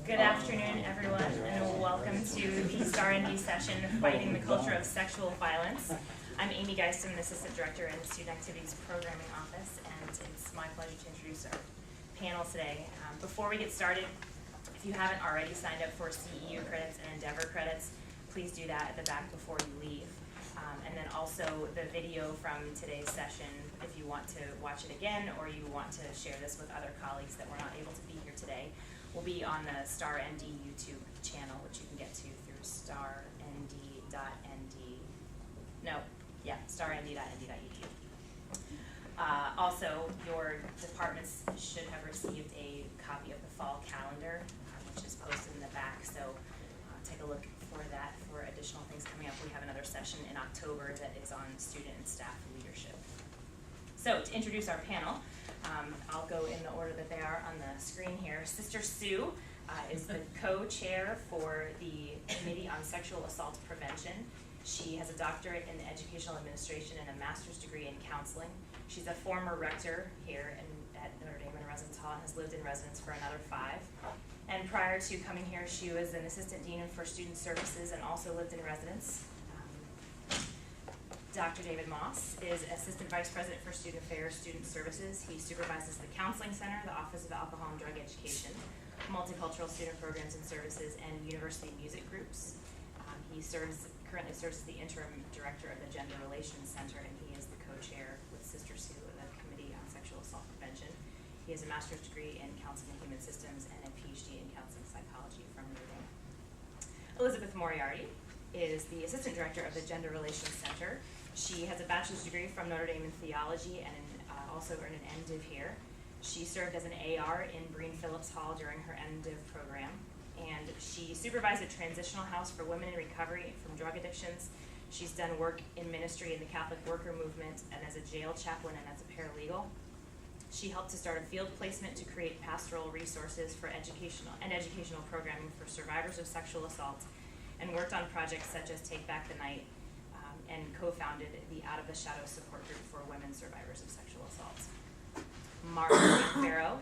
Good afternoon, everyone, and welcome to the STAR&D session, Fighting the Culture of Sexual Violence. I'm Amy Geist, I'm an Assistant Director in the Student Activities Programming Office, and it's my pleasure to introduce our panel today. Before we get started, if you haven't already signed up for CEU credits and Endeavor credits, please do that at the back before you leave. And then also the video from today's session, if you want to watch it again or you want to share this with other colleagues that were not able to be here today, will be on the STAR&D YouTube channel, which you can get to through starnd.nd. starnd.nd.edu. Also, your departments should have received a copy of the fall calendar, which is posted in the back. So take a look for that for additional things coming up. We have another session in October that is on student and staff leadership. So to introduce our panel, I'll go in the order that they are on the screen here. Sister Sue is the co-chair for the Committee on Sexual Assault Prevention. She has a doctorate in educational administration and a master's degree in counseling. She's a former rector here at Notre Dame in Residence Hall and has lived in residence for another 5. And prior to coming here, she was an assistant dean for student services and also lived in residence. Dr. David Moss is Assistant Vice President for Student Affairs, Student Services. He supervises the Counseling Center, the Office of Alcohol and Drug Education, Multicultural Student Programs and Services, and University Music Groups. He currently serves as the Interim Director of the Gender Relations Center, and he is the co-chair with Sister Sue of the Committee on Sexual Assault Prevention. He has a master's degree in counseling and human systems and a PhD in counseling psychology from Notre Dame. Elizabeth Moriarty is the Assistant Director of the Gender Relations Center. She has a bachelor's degree from Notre Dame in theology and also earned an MDiv here. She served as an AR in Breen Phillips Hall during her MDiv program, and she supervised a transitional house for women in recovery from drug addictions. She's done work in ministry in the Catholic worker movement and as a jail chaplain and as a paralegal. She helped to start a field placement to create pastoral resources for educational programming for survivors of sexual assault, and worked on projects such as Take Back the Night, and co-founded the Out of the Shadows support group for women survivors of sexual assault. Margaret Farrow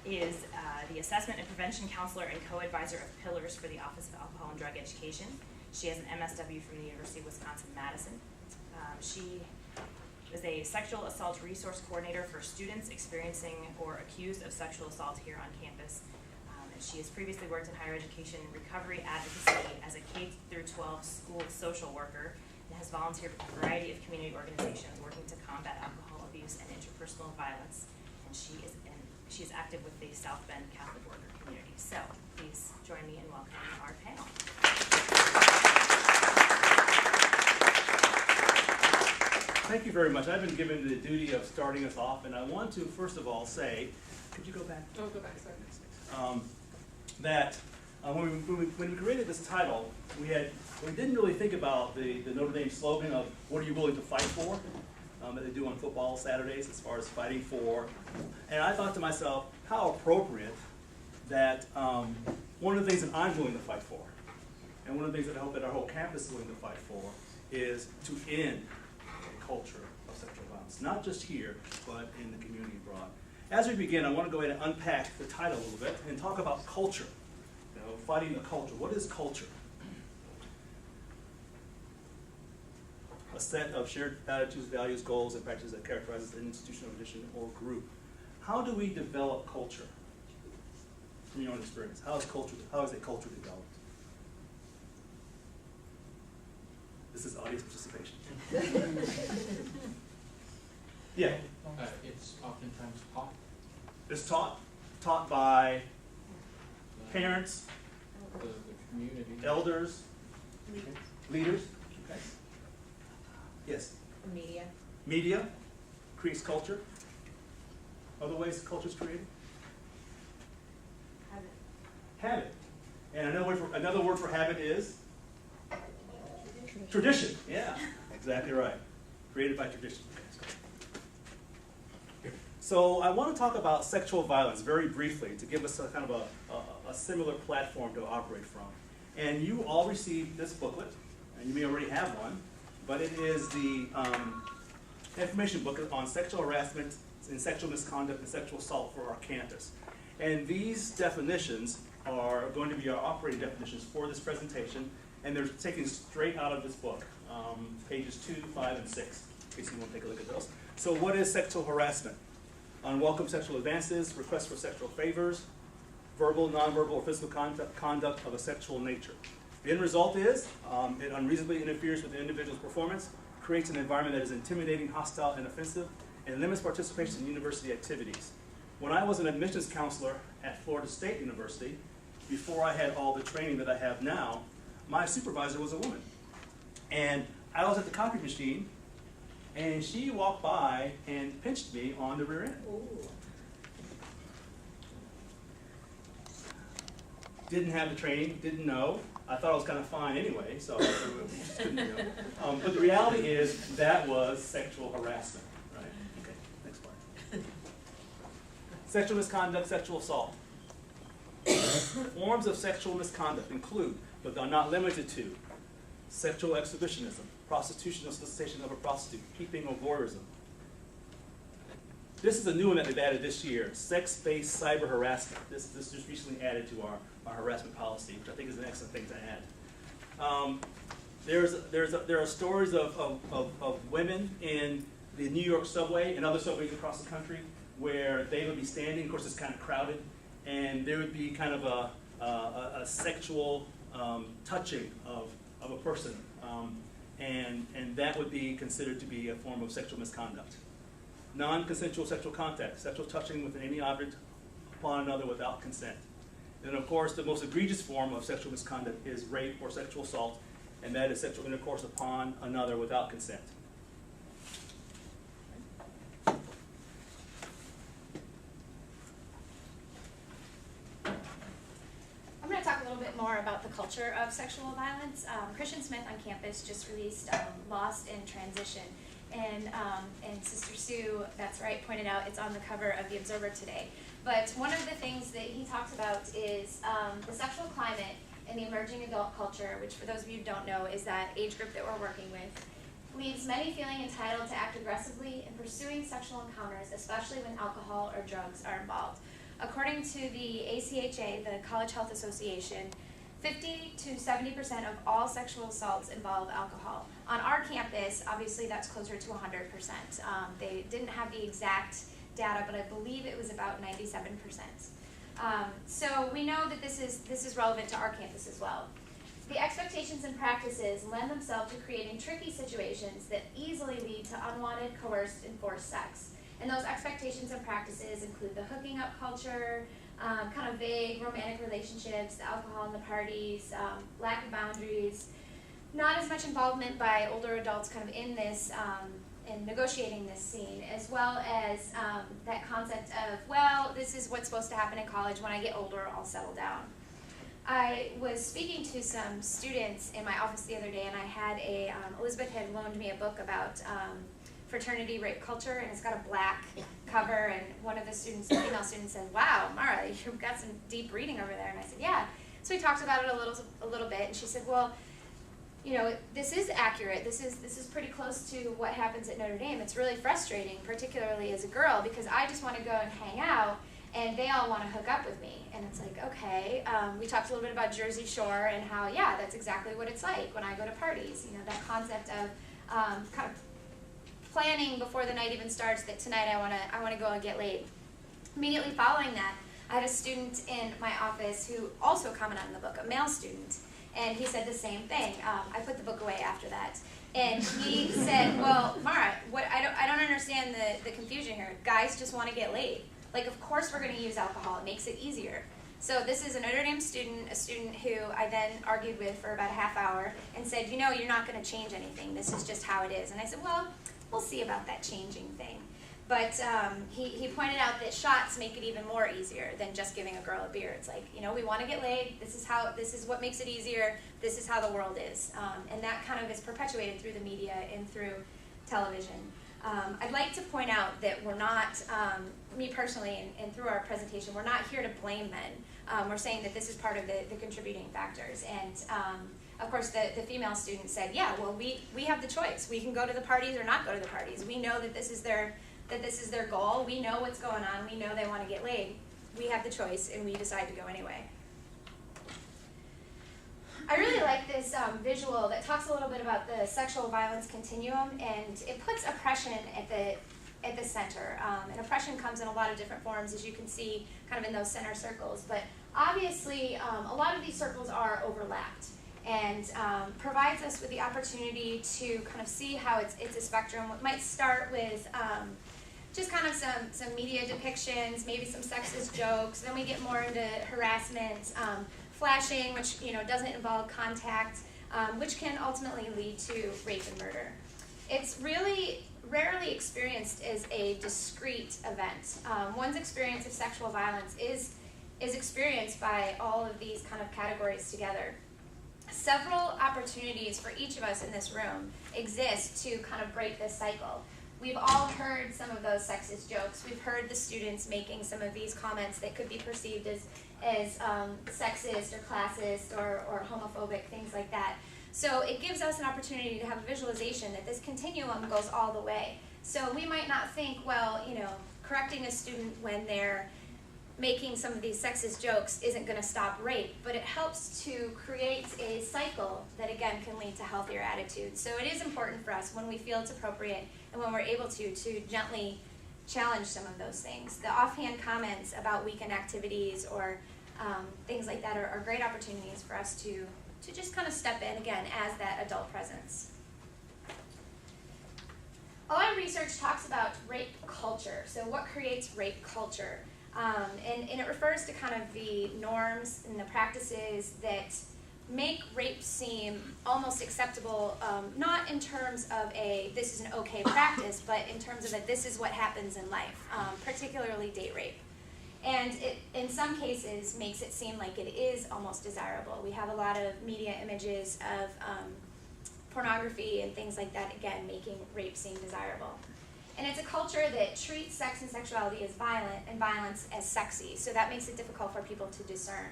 is the assessment and prevention counselor and co-advisor of Pillars for the Office of Alcohol and Drug Education. She has an MSW from the University of Wisconsin-Madison. She is a sexual assault resource coordinator for students experiencing or accused of sexual assault here on campus. And she has previously worked in higher education recovery advocacy as a K-12 school social worker, and has volunteered with a variety of community organizations working to combat alcohol abuse and interpersonal violence. And she is active with the South Bend Catholic Worker community. So please join me in welcoming our panel. Thank you very much. I've been given the duty of starting us off, and I want to first of all say, could you go back? Oh, go back, sorry. That when we created this title, we didn't really think about the Notre Dame slogan of "What are you willing to fight for?" That they do on football Saturdays, as far as fighting for. And I thought to myself, how appropriate that one of the things that I'm willing to fight for, and one of the things that I hope that our whole campus is willing to fight for, is to end the culture of sexual violence, not just here, but in the community abroad. As we begin, I want to go ahead and unpack the title a little bit and talk about culture. Fighting the culture. What is culture? A set of shared attitudes, values, goals, and practices that characterizes an institution, organization, or group. How do we develop culture? From your own experience, how is a culture developed? This is audience participation. Yeah. It's oftentimes taught. It's taught by parents, The community. elders, leaders. Okay. Yes. Media. Media creates culture. Other ways culture is created? Habit. And another word for habit is? Tradition. Yeah, exactly right. Created by tradition. So I want to talk about sexual violence very briefly to give us a kind of a similar platform to operate from. And you all received this booklet, and you may already have one, but it is the information booklet on sexual harassment and sexual misconduct and sexual assault for our campus. And these definitions are going to be our operating definitions for this presentation, and they're taken straight out of this book, pages 2, 5, and 6, in case you want to take a look at those. So what is sexual harassment? Unwelcome sexual advances, requests for sexual favors, verbal, nonverbal, or physical conduct of a sexual nature. The end result is it unreasonably interferes with the individual's performance, creates an environment that is intimidating, hostile, and offensive, and limits participation in university activities. When I was an admissions counselor at Florida State University, before I had all the training that I have now, my supervisor was a woman. And I was at the copy machine, and she walked by and pinched me on the rear end. Ooh. Didn't have the training, didn't know. I thought I was kind of fine anyway, so I just couldn't do it. But the reality is that was sexual harassment, right? Okay, next slide. Sexual misconduct, sexual assault. Forms of sexual misconduct include, but are not limited to, sexual exhibitionism, prostitution or solicitation of a prostitute, peeping or voyeurism. This is a new one that they've added this year, sex-based cyber harassment. This just recently added to our harassment policy, which I think is an excellent thing to add. There are stories of women in the New York subway and other subways across the country where they would be standing, of course it's kind of crowded, and there would be kind of a sexual touching of a person, and that would be considered to be a form of sexual misconduct. Non-consensual sexual contact, sexual touching with any object upon another without consent. And of course, the most egregious form of sexual misconduct is rape or sexual assault, and that is sexual intercourse upon another without consent. I'm going to talk a little bit more about the culture of sexual violence. Christian Smith on campus just released Lost in Transition. And Sister Sue, that's right, pointed out it's on the cover of the Observer today. But one of the things that he talks about is the sexual climate in the emerging adult culture, which for those of you who don't know is that age group that we're working with, leaves many feeling entitled to act aggressively in pursuing sexual encounters, especially when alcohol or drugs are involved. According to the ACHA, the College Health Association, 50 to 70% of all sexual assaults involve alcohol. On our campus, obviously that's closer to 100%. They didn't have the exact data, but I believe it was about 97%. So we know that this is relevant to our campus as well. The expectations and practices lend themselves to creating tricky situations that easily lead to unwanted, coerced, and forced sex. And those expectations and practices include the hooking up culture, kind of vague romantic relationships, the alcohol in the parties, lack of boundaries, not as much involvement by older adults kind of in this, in negotiating this scene, as well as that concept of, well, this is what's supposed to happen in college. When I get older, I'll settle down. I was speaking to some students in my office the other day, and I had Elizabeth had loaned me a book about fraternity rape culture, and it's got a black cover, and one of the students, the female students, said, "Wow, Mara, you've got some deep reading over there." And I said, "Yeah." So we talked about it a little bit, and she said, "Well, you know, this is accurate. This is pretty close to what happens at Notre Dame. It's really frustrating, particularly as a girl, because I just want to go and hang out, and they all want to hook up with me." And it's like, okay. We talked a little bit about Jersey Shore and how, yeah, that's exactly what it's like when I go to parties. You know, that concept of kind of planning before the night even starts that tonight I want to go and get laid. Immediately following that, I had a student in my office who also commented on the book, a male student, and he said the same thing. I put the book away after that, and he said, "Well, Mara, I don't understand the confusion here. Guys just want to get laid. Like, of course we're going to use alcohol. It makes it easier." So this is a Notre Dame student, a student who I then argued with for about a half hour and said, "You know, you're not going to change anything. This is just how it is." And I said, "Well, we'll see about that changing thing." But he pointed out that shots make it even more easier than just giving a girl a beer. It's like, you know, we want to get laid. This is what makes it easier. This is how the world is. And that kind of is perpetuated through the media and through television. I'd like to point out that we're not, me personally, and through our presentation, we're not here to blame men. We're saying that this is part of the contributing factors. And of course, the female student said, "Yeah, well, we have the choice. We can go to the parties or not go to the parties. We know that this is their goal. We know what's going on. We know they want to get laid. We have the choice, and we decide to go anyway." like this visual that talks a little bit about the sexual violence continuum, and it puts oppression at the center. And oppression comes in a lot of different forms, as you can see kind of in those center circles. But obviously, a lot of these circles are overlapped, and provides us with the opportunity to kind of see how it's a spectrum. It might start with just kind of some media depictions, maybe some sexist jokes. Then we get more into harassment, flashing, which doesn't involve contact, which can ultimately lead to rape and murder. It's really rarely experienced as a discrete event. One's experience of sexual violence is experienced by all of these kind of categories together. Several opportunities for each of us in this room exist to kind of break this cycle. We've all heard some of those sexist jokes. We've heard the students making some of these comments that could be perceived as sexist or classist or homophobic, things like that. So it gives us an opportunity to have a visualization that this continuum goes all the way. So we might not think, well, correcting a student when they're making some of these sexist jokes isn't going to stop rape, but it helps to create a cycle that, again, can lead to healthier attitudes. So it is important for us when we feel it's appropriate and when we're able to gently challenge some of those things. The offhand comments about weekend activities or things like that are great opportunities for us to just kind of step in, again, as that adult presence. A lot of research talks about rape culture. So what creates rape culture? And it refers to kind of the norms and the practices that make rape seem almost acceptable, not in terms of this is an okay practice, but in terms of this is what happens in life, particularly date rape. And it, in some cases, makes it seem like it is almost desirable. We have a lot of media images of pornography and things like that, again, making rape seem desirable. And it's a culture that treats sex and sexuality as violent and violence as sexy, so that makes it difficult for people to discern.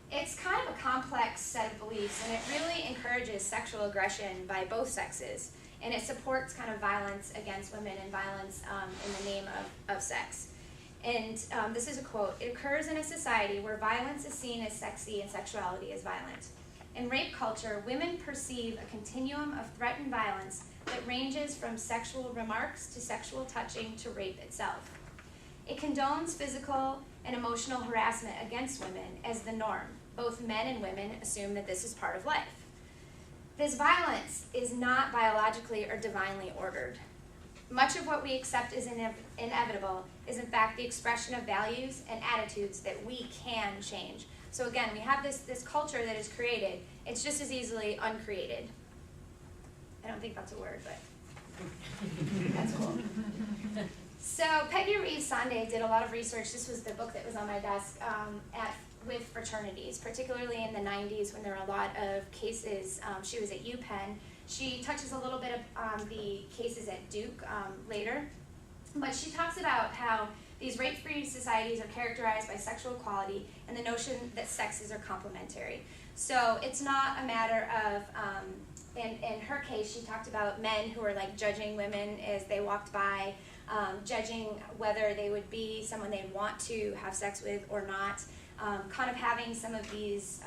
It's kind of a complex set of beliefs, and it really encourages sexual aggression by both sexes, and it supports kind of violence against women and violence in the name of sex. And this is a quote: "It occurs in a society where violence is seen as sexy and sexuality as violent. In rape culture, women perceive a continuum of threatened violence that ranges from sexual remarks to sexual touching to rape itself. It condones physical and emotional harassment against women as the norm. Both men and women assume that this is part of life. This violence is not biologically or divinely ordered. Much of what we accept as inevitable is in fact the expression of values and attitudes that we can change." So again, we have this culture that is created. It's just as easily uncreated. I don't think that's a word, but that's cool. So Peggy Reeves Sande did a lot of research. This was the book that was on my desk with fraternities, particularly in the 90s when there were a lot of cases. She was at UPenn. She touches a little bit on the cases at Duke later, but she talks about how these rape-free societies are characterized by sexual equality and the notion that sexes are complementary. So it's not a matter of, in her case, she talked about men who were like judging women as they walked by, judging whether they would be someone they'd want to have sex with or not, kind of having some of these,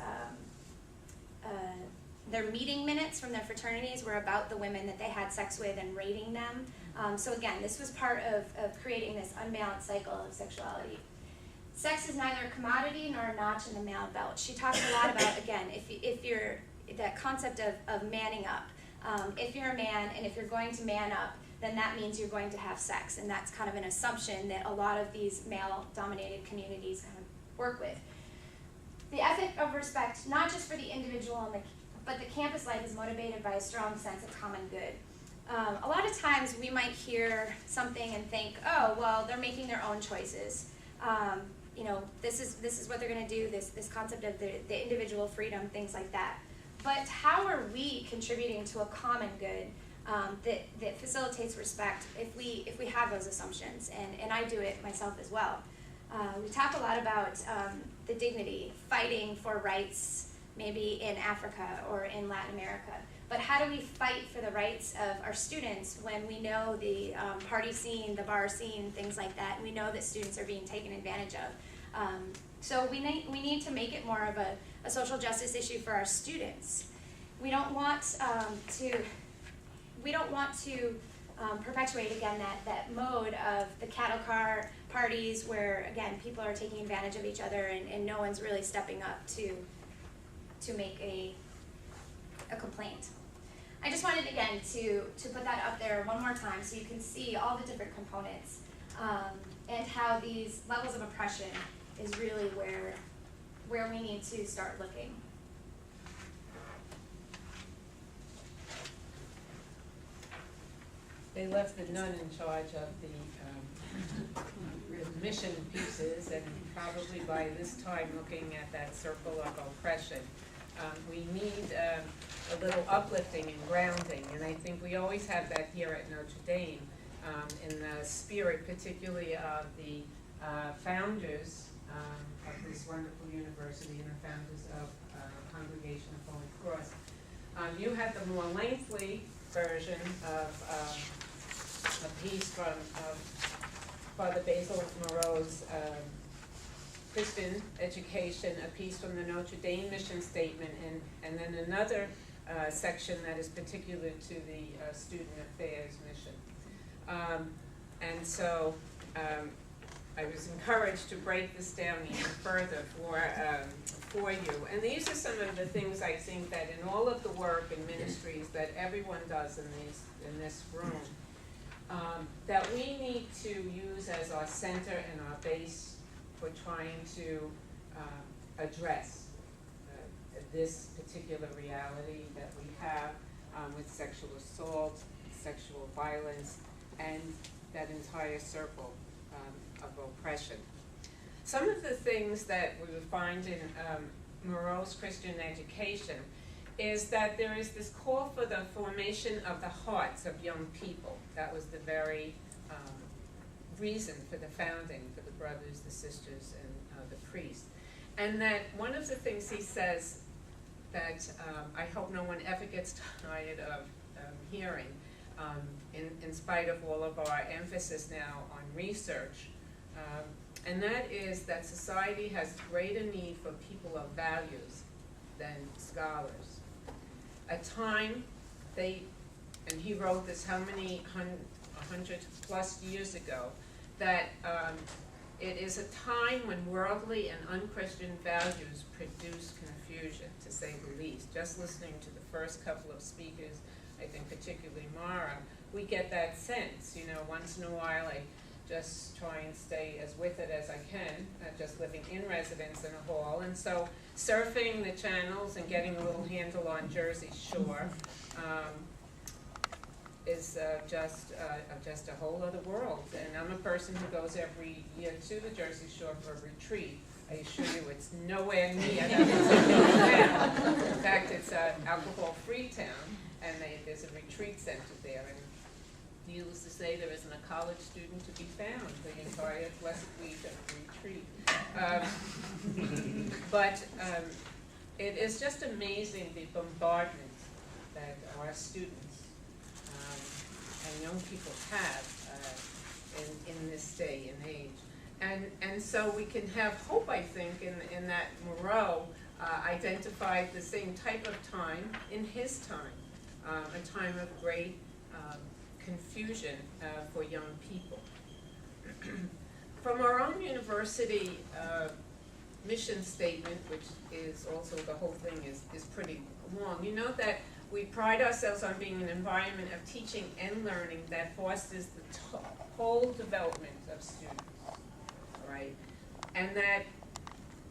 their meeting minutes from their fraternities were about the women that they had sex with and rating them. So again, this was part of creating this unbalanced cycle of sexuality. Sex is neither a commodity nor a notch in the male belt. She talks a lot about, again, if you're, that concept of manning up. If you're a man and if you're going to man up, then that means you're going to have sex. And that's kind of an assumption that a lot of these male-dominated communities kind of work with. The ethic of respect, not just for the individual, but the campus life is motivated by a strong sense of common good. A lot of times we might hear something and think, oh, well, they're making their own choices. This is what they're going to do, this concept of the individual freedom, things like that. But how are we contributing to a common good that facilitates respect if we have those assumptions? And I do it myself as well. We talk a lot about the dignity, fighting for rights, maybe in Africa or in Latin America. But how do we fight for the rights of our students when we know the party scene, the bar scene, things like that, and we know that students are being taken advantage of? So we need to make it more of a social justice issue for our students. We don't want to perpetuate again that mode of the cattle car parties where again people are taking advantage of each other and no one's really stepping up to make a complaint. I just wanted again to put that up there one more time so you can see all the different components and how these levels of oppression is really where we need to start looking. They left the nun in charge of the mission pieces, and probably by this time looking at that circle of oppression. We need a little uplifting and grounding, and I think we always have that here at Notre Dame in the spirit particularly of the founders of this wonderful university and the founders of Congregation of Holy Cross. You have the more lengthy version of a piece from Father Basil Moreau's Christian Education, a piece from the Notre Dame mission statement, and then another section that is particular to the Student Affairs mission. And so I was encouraged to break this down even further for you. And these are some of the things I think that in all of the work and ministries that everyone does in this room, that we need to use as our center and our base for trying to address this particular reality that we have with sexual assault, sexual violence, and that entire circle of oppression. Some of the things that we would find in Moreau's Christian Education is that there is this call for the formation of the hearts of young people. That was the very reason for the founding, for the brothers, the sisters, and the priests. And that one of the things he says that I hope no one ever gets tired of hearing, in spite of all of our emphasis now on research, and that is that society has greater need for people of values than scholars. A time and he wrote this how many 100 plus years ago, that it is a time when worldly and unchristian values produce confusion, to say the least. Just listening to the first couple of speakers, I think particularly Mara, we get that sense. You know, once in a while I just try and stay as with it as I can, just living in residence in a hall. And so surfing the channels and getting a little handle on Jersey Shore is just a whole other world. And I'm a person who goes every year to the Jersey Shore for a retreat. I assure you it's nowhere near that town. In fact, it's an alcohol-free town, and there's a retreat center there. And needless to say, there isn't a college student to be found the entire blessed week of the retreat. But it is just amazing the bombardment that our students and young people have in this day and age. And so we can have hope, I think, in that Moreau identified the same type of time in his time, a time of great confusion for young people. From our own university mission statement, which is also, the whole thing is pretty long, you know that we pride ourselves on being an environment of teaching and learning that fosters the whole development of students, right? And that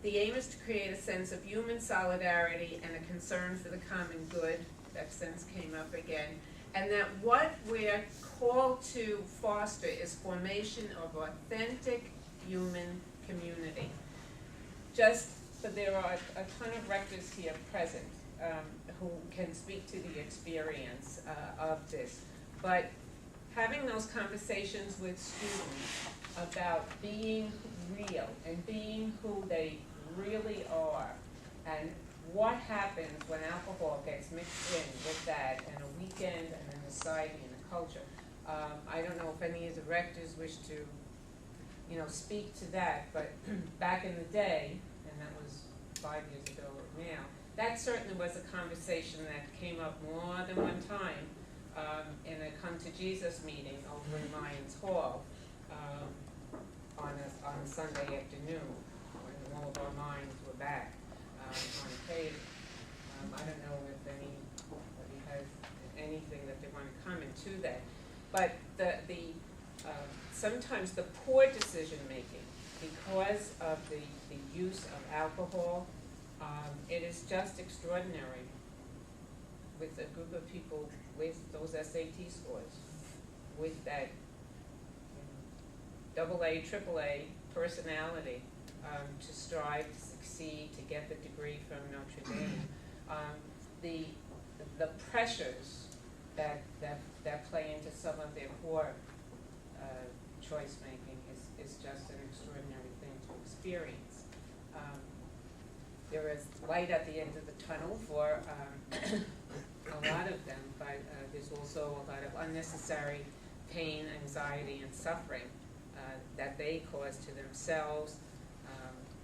the aim is to create a sense of human solidarity and a concern for the common good. That sense came up again. And that what we're called to foster is formation of authentic human community. But there are a ton of rectors here present who can speak to the experience of this. But having those conversations with students about being real and being who they really are, and what happens when alcohol gets mixed in with that, and a weekend, and a society, and a culture. I don't know if any of the rectors wish to speak to that, but back in the day, and that was 5 years ago now, that certainly was a conversation that came up more than one time in a Come to Jesus meeting over in Lions Hall on a Sunday afternoon when all of our minds were back on page. I don't know if anybody has anything that they want to comment to that, but sometimes the poor decision making because of the use of alcohol, it is just extraordinary with a group of people with those SAT scores, with that AA, AAA personality to strive, to succeed, to get the degree from Notre Dame. The pressures that play into some of their poor choice making is just an extraordinary thing to experience. There is light at the end of the tunnel for a lot of them, but there's also a lot of unnecessary pain, anxiety, and suffering that they cause to themselves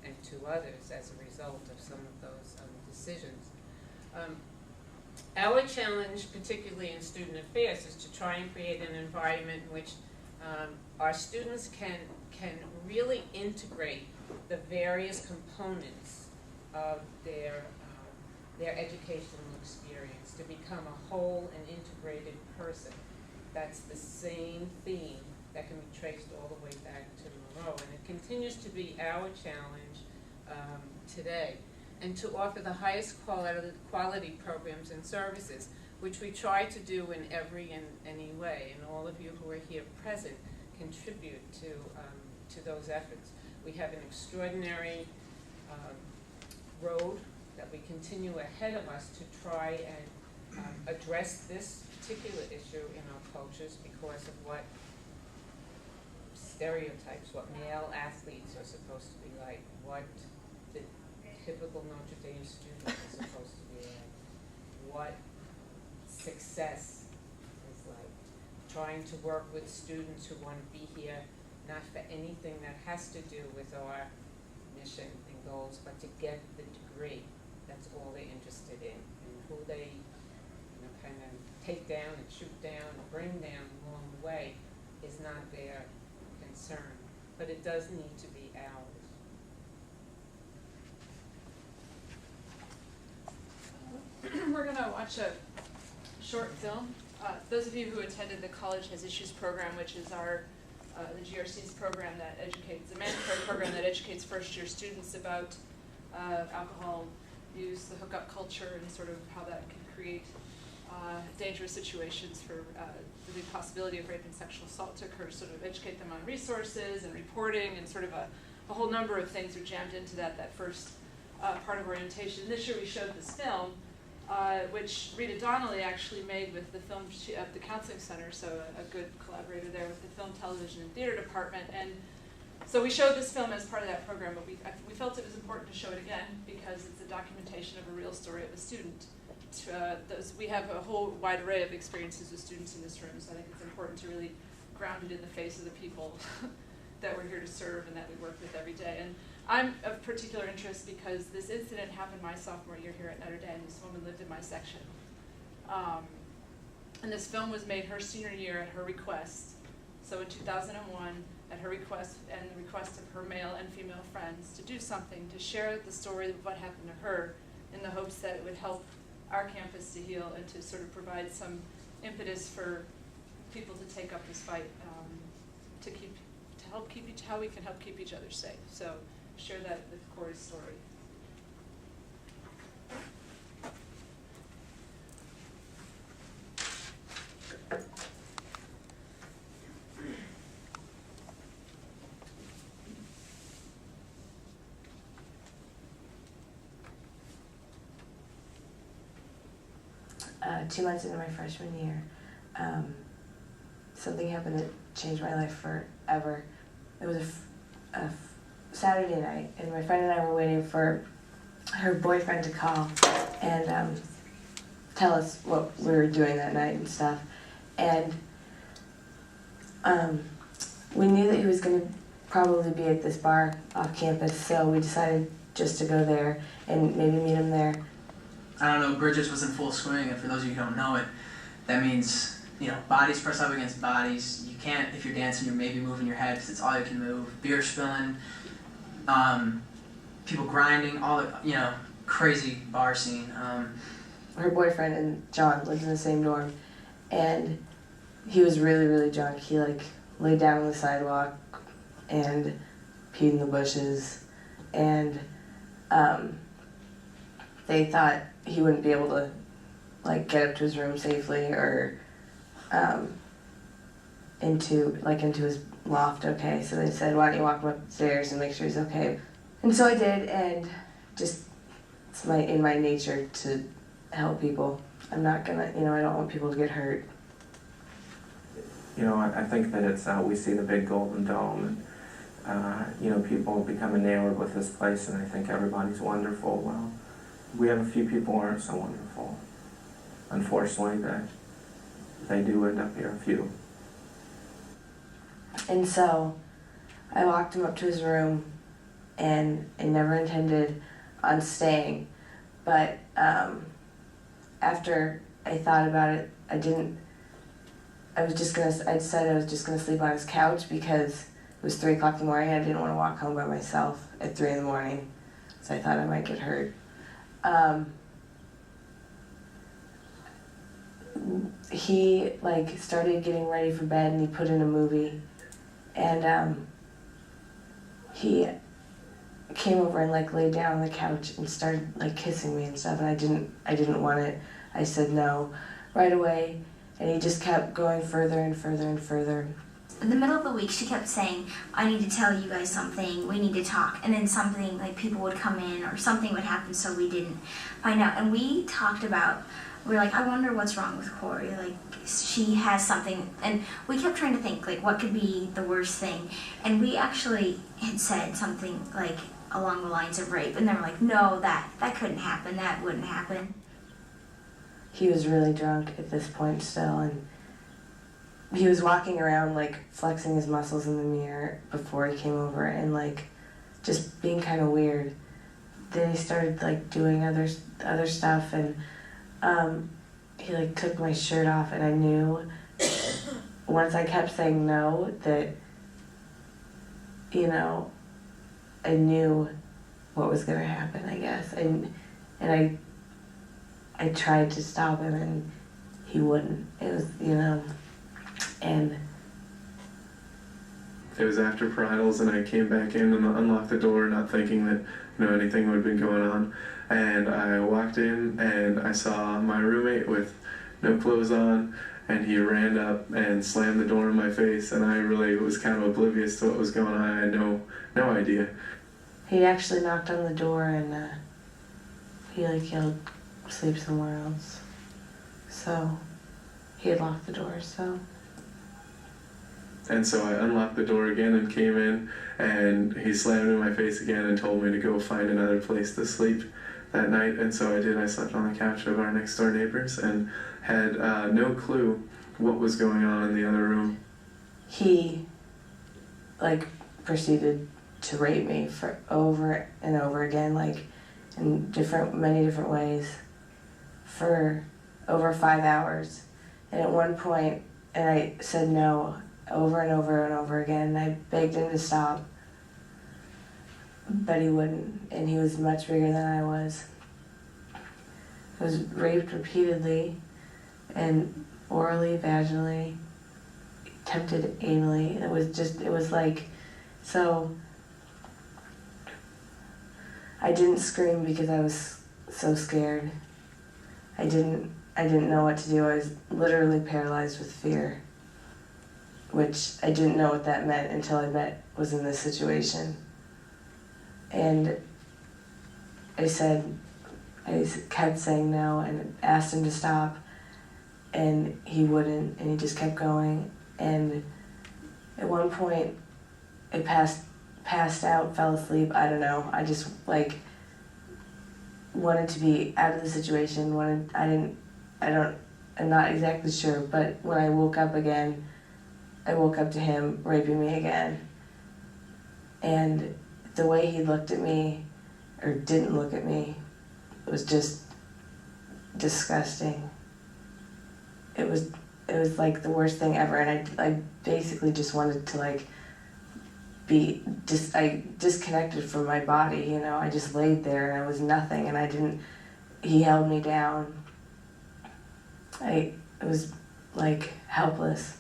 and to others as a result of some of those decisions. Our challenge, particularly in student affairs, is to try and create an environment in which our students can really integrate the various components of their educational experience to become a whole and integrated person. That's the same theme that can be traced all the way back to Moreau, and it continues to be our challenge today. And to offer the highest quality programs and services, which we try to do in every and any way, and all of you who are here present contribute to those efforts. We have an extraordinary road that we continue ahead of us to try and address this particular issue in our cultures because of what stereotypes, what male athletes are supposed to be like, what the typical Notre Dame student is supposed to be like, what success is like, trying to work with students who want to be here not for anything that has to do with our mission and goals, but to get the degree. That's all they're interested in, and who they kind of take down and shoot down and bring down along the way is not their concern, but it does need to be ours. We're going to watch a short film. Those of you who attended the College Has Issues program, which is our the GRC's program that educates, the mandatory program that educates first-year students about alcohol use, the hookup culture, and sort of how that can create dangerous situations for the possibility of rape and sexual assault to occur, sort of educate them on resources and reporting, and sort of a whole number of things are jammed into that first part of orientation. This year we showed this film, which Rita Donnelly actually made with the film at the Counseling Center, so a good collaborator there with the Film, Television, and Theater Department. And so we showed this film as part of that program, but we felt it was important to show it again because it's a documentation of a real story of a student. We have a whole wide array of experiences with students in this room, so I think it's important to really ground it in the face of the people that we're here to serve and that we work with every day. And I'm of particular interest because this incident happened my sophomore year here at Notre Dame. This woman lived in my section. And this film was made her senior year at her request. So in 2001, at her request and the request of her male and female friends to do something, to share the story of what happened to her in the hopes that it would help our campus to heal and to sort of provide some impetus for people to take up this fight how we can help keep each other safe. So share that with Corey's story. 2 months into my freshman year, something happened that changed my life forever. It was a Saturday night, and my friend and I were waiting for her boyfriend to call and tell us what we were doing that night and stuff. And we knew that he was going to probably be at this bar off campus, so we decided just to go there and maybe meet him there. I don't know, Bridges was in full swing, and for those of you who don't know it, that means, you know, bodies press up against bodies. You can't, if you're dancing, you're maybe moving your head because it's all you can move. Beer spilling, people grinding, all the, you know, crazy bar scene. Her boyfriend and John lived in the same dorm, and he was really, really drunk. He like laid down on the sidewalk and peed in the bushes, and they thought he wouldn't be able to like get up to his room safely or into his loft okay. So they said, why don't you walk him upstairs and make sure he's okay? And so I did, and just it's in my nature to help people. I'm not gonna, I don't want people to get hurt. I think that it's, we see the big Golden Dome, and, people become enamored with this place, and I think everybody's wonderful. Well, we have a few people who aren't so wonderful. Unfortunately, that they do end up here, a few. And so I walked him up to his room, and I never intended on staying, but after I thought about it, I decided I was just gonna sleep on his couch because it was 3 o'clock in the morning. I didn't want to walk home by myself at 3 in the morning, so I thought I might get hurt. He started getting ready for bed, and he put in a movie, and he came over and laid down on the couch and started kissing me and stuff, and I didn't want it. I said no right away, and he just kept going further and further and further. In the middle of the week, she kept saying, I need to tell you guys something, we need to talk. And then something, people would come in or something would happen so we didn't find out. And we talked about, we were like, I wonder what's wrong with Corey. She has something. And we kept trying to think, what could be the worst thing. And we actually had said something, along the lines of rape. And they were like, no, that couldn't happen, that wouldn't happen. He was really drunk at this point still, and he was walking around flexing his muscles in the mirror before he came over, and just being kind of weird. Then he started doing other stuff, and he took my shirt off, and I knew once I kept saying no that I knew what was gonna happen, I guess, and I tried to stop him, and he wouldn't. It was, and It was after Parental's, and I came back in and unlocked the door, not thinking that anything would have been going on. And I walked in, and I saw my roommate with no clothes on, and he ran up and slammed the door in my face, and I really was kind of oblivious to what was going on. I had no idea. he actually knocked on the door, and he yelled, sleep somewhere else. So he had locked the door, so. And so I unlocked the door again and came in, and he slammed in my face again and told me to go find another place to sleep that night. And so I did. I slept on the couch of our next door neighbors and had no clue what was going on in the other room. He proceeded to rape me for over and over again, in many different ways, for over 5 hours. And at one point, and I said no over and over and over again, and I begged him to stop, but he wouldn't, and he was much bigger than I was. I was raped repeatedly, and orally, vaginally, tempted anally. So I didn't scream because I was so scared. I didn't know what to do. I was literally paralyzed with fear, which I didn't know what that meant until I was in this situation. And I kept saying no and asked him to stop, and he wouldn't, and he just kept going. And at one point, I passed out, fell asleep, I don't know. I just wanted to be out of the situation, I'm not exactly sure, but when I woke up again, I woke up to him raping me again. And the way he looked at me, or didn't look at me, was just disgusting. It was like the worst thing ever, and I basically just wanted to like I disconnected from my body, you know. I just laid there and I was nothing, and he held me down. I was like helpless.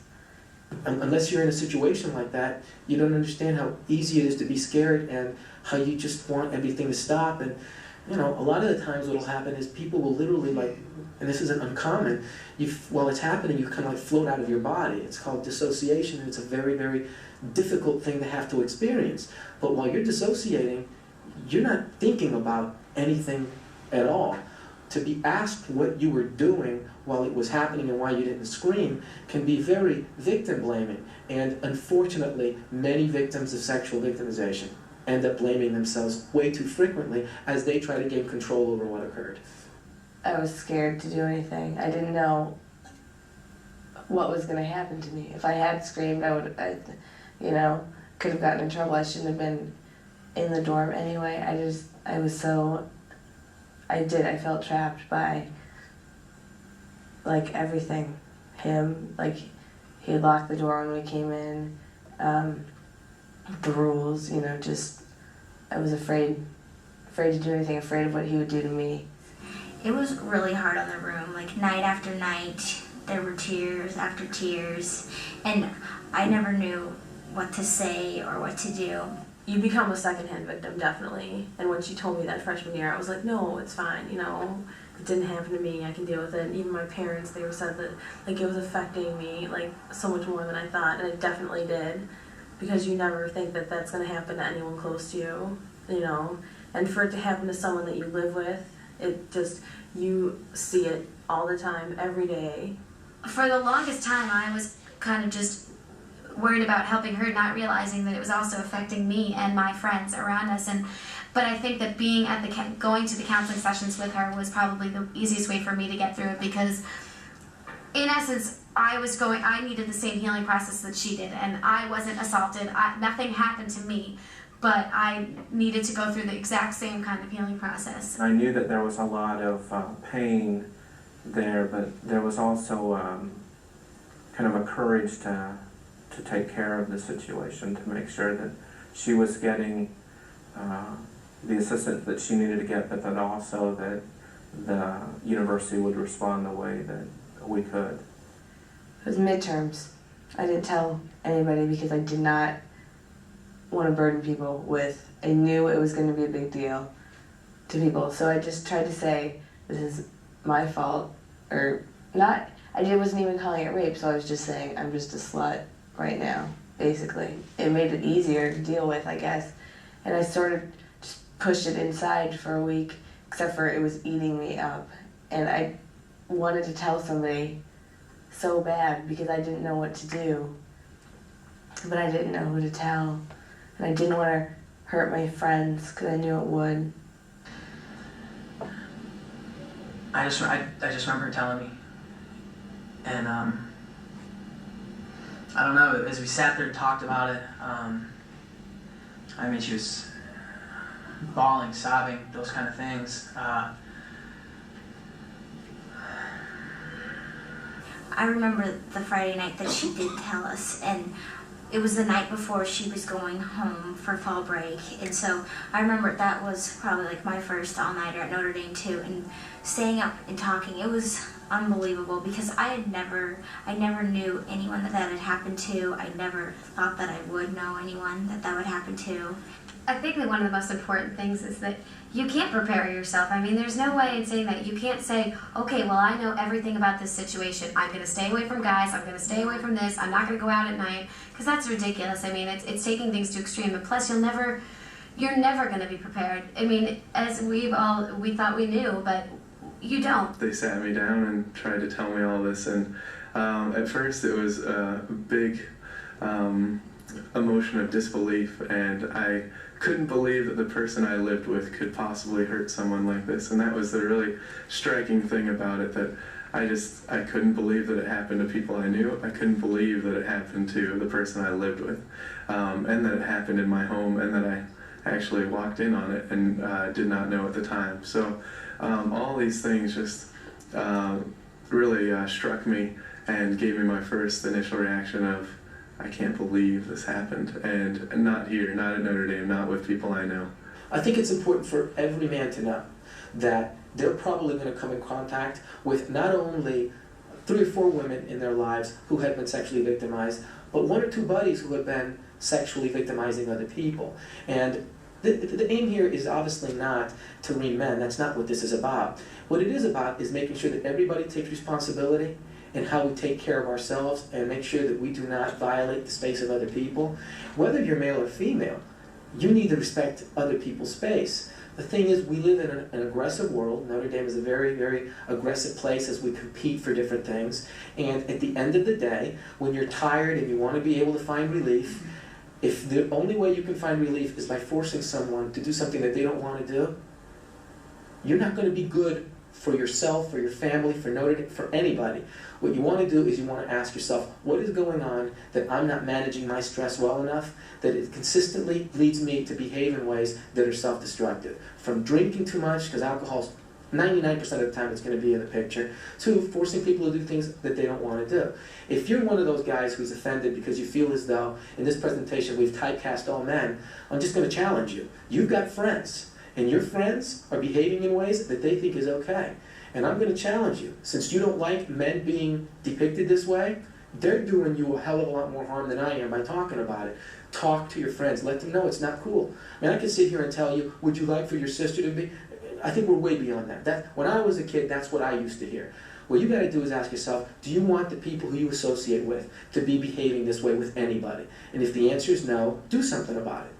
Unless you're in a situation like that, you don't understand how easy it is to be scared and how you just want everything to stop. And you know, a lot of the times what'll happen is people will literally like, and this isn't uncommon, while it's happening, you kind of like float out of your body. It's called dissociation, and it's a very, very difficult thing to have to experience. But while you're dissociating, you're not thinking about anything at all. To be asked what you were doing while it was happening and why you didn't scream can be very victim blaming. And unfortunately, many victims of sexual victimization end up blaming themselves way too frequently as they try to gain control over what occurred. I was scared to do anything. I didn't know what was going to happen to me. If I had screamed, I could have gotten in trouble. I shouldn't have been in the dorm anyway. I felt trapped by like everything. Him, like he locked the door when we came in, the rules, you know, just, I was afraid to do anything, afraid of what he would do to me. It was really hard on the room, like night after night, there were tears after tears, and I never knew what to say or what to do. You become a secondhand victim, definitely. And when she told me that freshman year, I was like, no, it's fine, you know, it didn't happen to me, I can deal with it. And even my parents, they said that like it was affecting me like so much more than I thought, and it definitely did, because you never think that that's going to happen to anyone close to you, you know. And for it to happen to someone that you live with, it just, you see it all the time, every day. For the longest time, I was kind of just worried about helping her, not realizing that it was also affecting me and my friends around us. But I think that being at going to the counseling sessions with her was probably the easiest way for me to get through it, because in essence, I needed the same healing process that she did, and I wasn't assaulted. Nothing happened to me, but I needed to go through the exact same kind of healing process. I knew that there was a lot of pain there, but there was also kind of a courage to take care of the situation, to make sure that she was getting the assistance that she needed to get, but that also that the university would respond the way that we could. It was midterms. I didn't tell anybody because I did not want to burden people with, I knew it was going to be a big deal to people. So I just tried to say, this is my fault, or not. I wasn't even calling it rape, so I was just saying, I'm just a slut right now, basically. It made it easier to deal with, I guess. And I sort of just pushed it inside for a week, except for it was eating me up. And I wanted to tell somebody so bad because I didn't know what to do. But I didn't know who to tell. And I didn't want to hurt my friends because I knew it would. I just remember her telling me. And I don't know, as we sat there and talked about it, I mean, she was bawling, sobbing, those kind of things. I remember the Friday night that she did tell us, and it was the night before she was going home for fall break, and so I remember that was probably like my first all-nighter at Notre Dame too, and staying up and talking. It was unbelievable because I never knew anyone that had happened to. I never thought that I would know anyone that would happen to. I think that one of the most important things is that you can't prepare yourself. I mean, there's no way in saying that. You can't say, okay, well, I know everything about this situation. I'm going to stay away from guys. I'm going to stay away from this. I'm not going to go out at night, because that's ridiculous. I mean, it's taking things to extreme. And plus, you're never going to be prepared. I mean, as we thought we knew, but you don't. They sat me down and tried to tell me all this, and at first it was a big emotion of disbelief, and I couldn't believe that the person I lived with could possibly hurt someone like this. And that was the really striking thing about it, that I couldn't believe that it happened to people I knew. I couldn't believe that it happened to the person I lived with, and that it happened in my home, and that I actually walked in on it and did not know at the time. So all these things just really struck me and gave me my first initial reaction of, I can't believe this happened, and not here, not at Notre Dame, not with people I know. I think it's important for every man to know that they're probably going to come in contact with not only 3 or 4 women in their lives who have been sexually victimized, but 1 or 2 buddies who have been sexually victimizing other people. And the aim here is obviously not to ream men. That's not what this is about. What it is about is making sure that everybody takes responsibility in how we take care of ourselves and make sure that we do not violate the space of other people. Whether you're male or female, you need to respect other people's space. The thing is, we live in an aggressive world. Notre Dame is a very, very aggressive place as we compete for different things. And at the end of the day, when you're tired and you want to be able to find relief, if the only way you can find relief is by forcing someone to do something that they don't want to do, you're not going to be good for yourself, for your family, for Notre Dame, for anybody. What you want to do is you want to ask yourself, what is going on that I'm not managing my stress well enough, that it consistently leads me to behave in ways that are self-destructive? From drinking too much, because alcohol's 99% of the time it's going to be in the picture, to forcing people to do things that they don't want to do. If you're one of those guys who's offended because you feel as though in this presentation we've typecast all men, I'm just going to challenge you. You've got friends, and your friends are behaving in ways that they think is okay. And I'm going to challenge you. Since you don't like men being depicted this way, they're doing you a hell of a lot more harm than I am by talking about it. Talk to your friends. Let them know it's not cool. I mean, I can sit here and tell you, would you like for your sister to be? I think we're way beyond that. When I was a kid, that's what I used to hear. What you got to do is ask yourself, do you want the people who you associate with to be behaving this way with anybody? And if the answer is no, do something about it.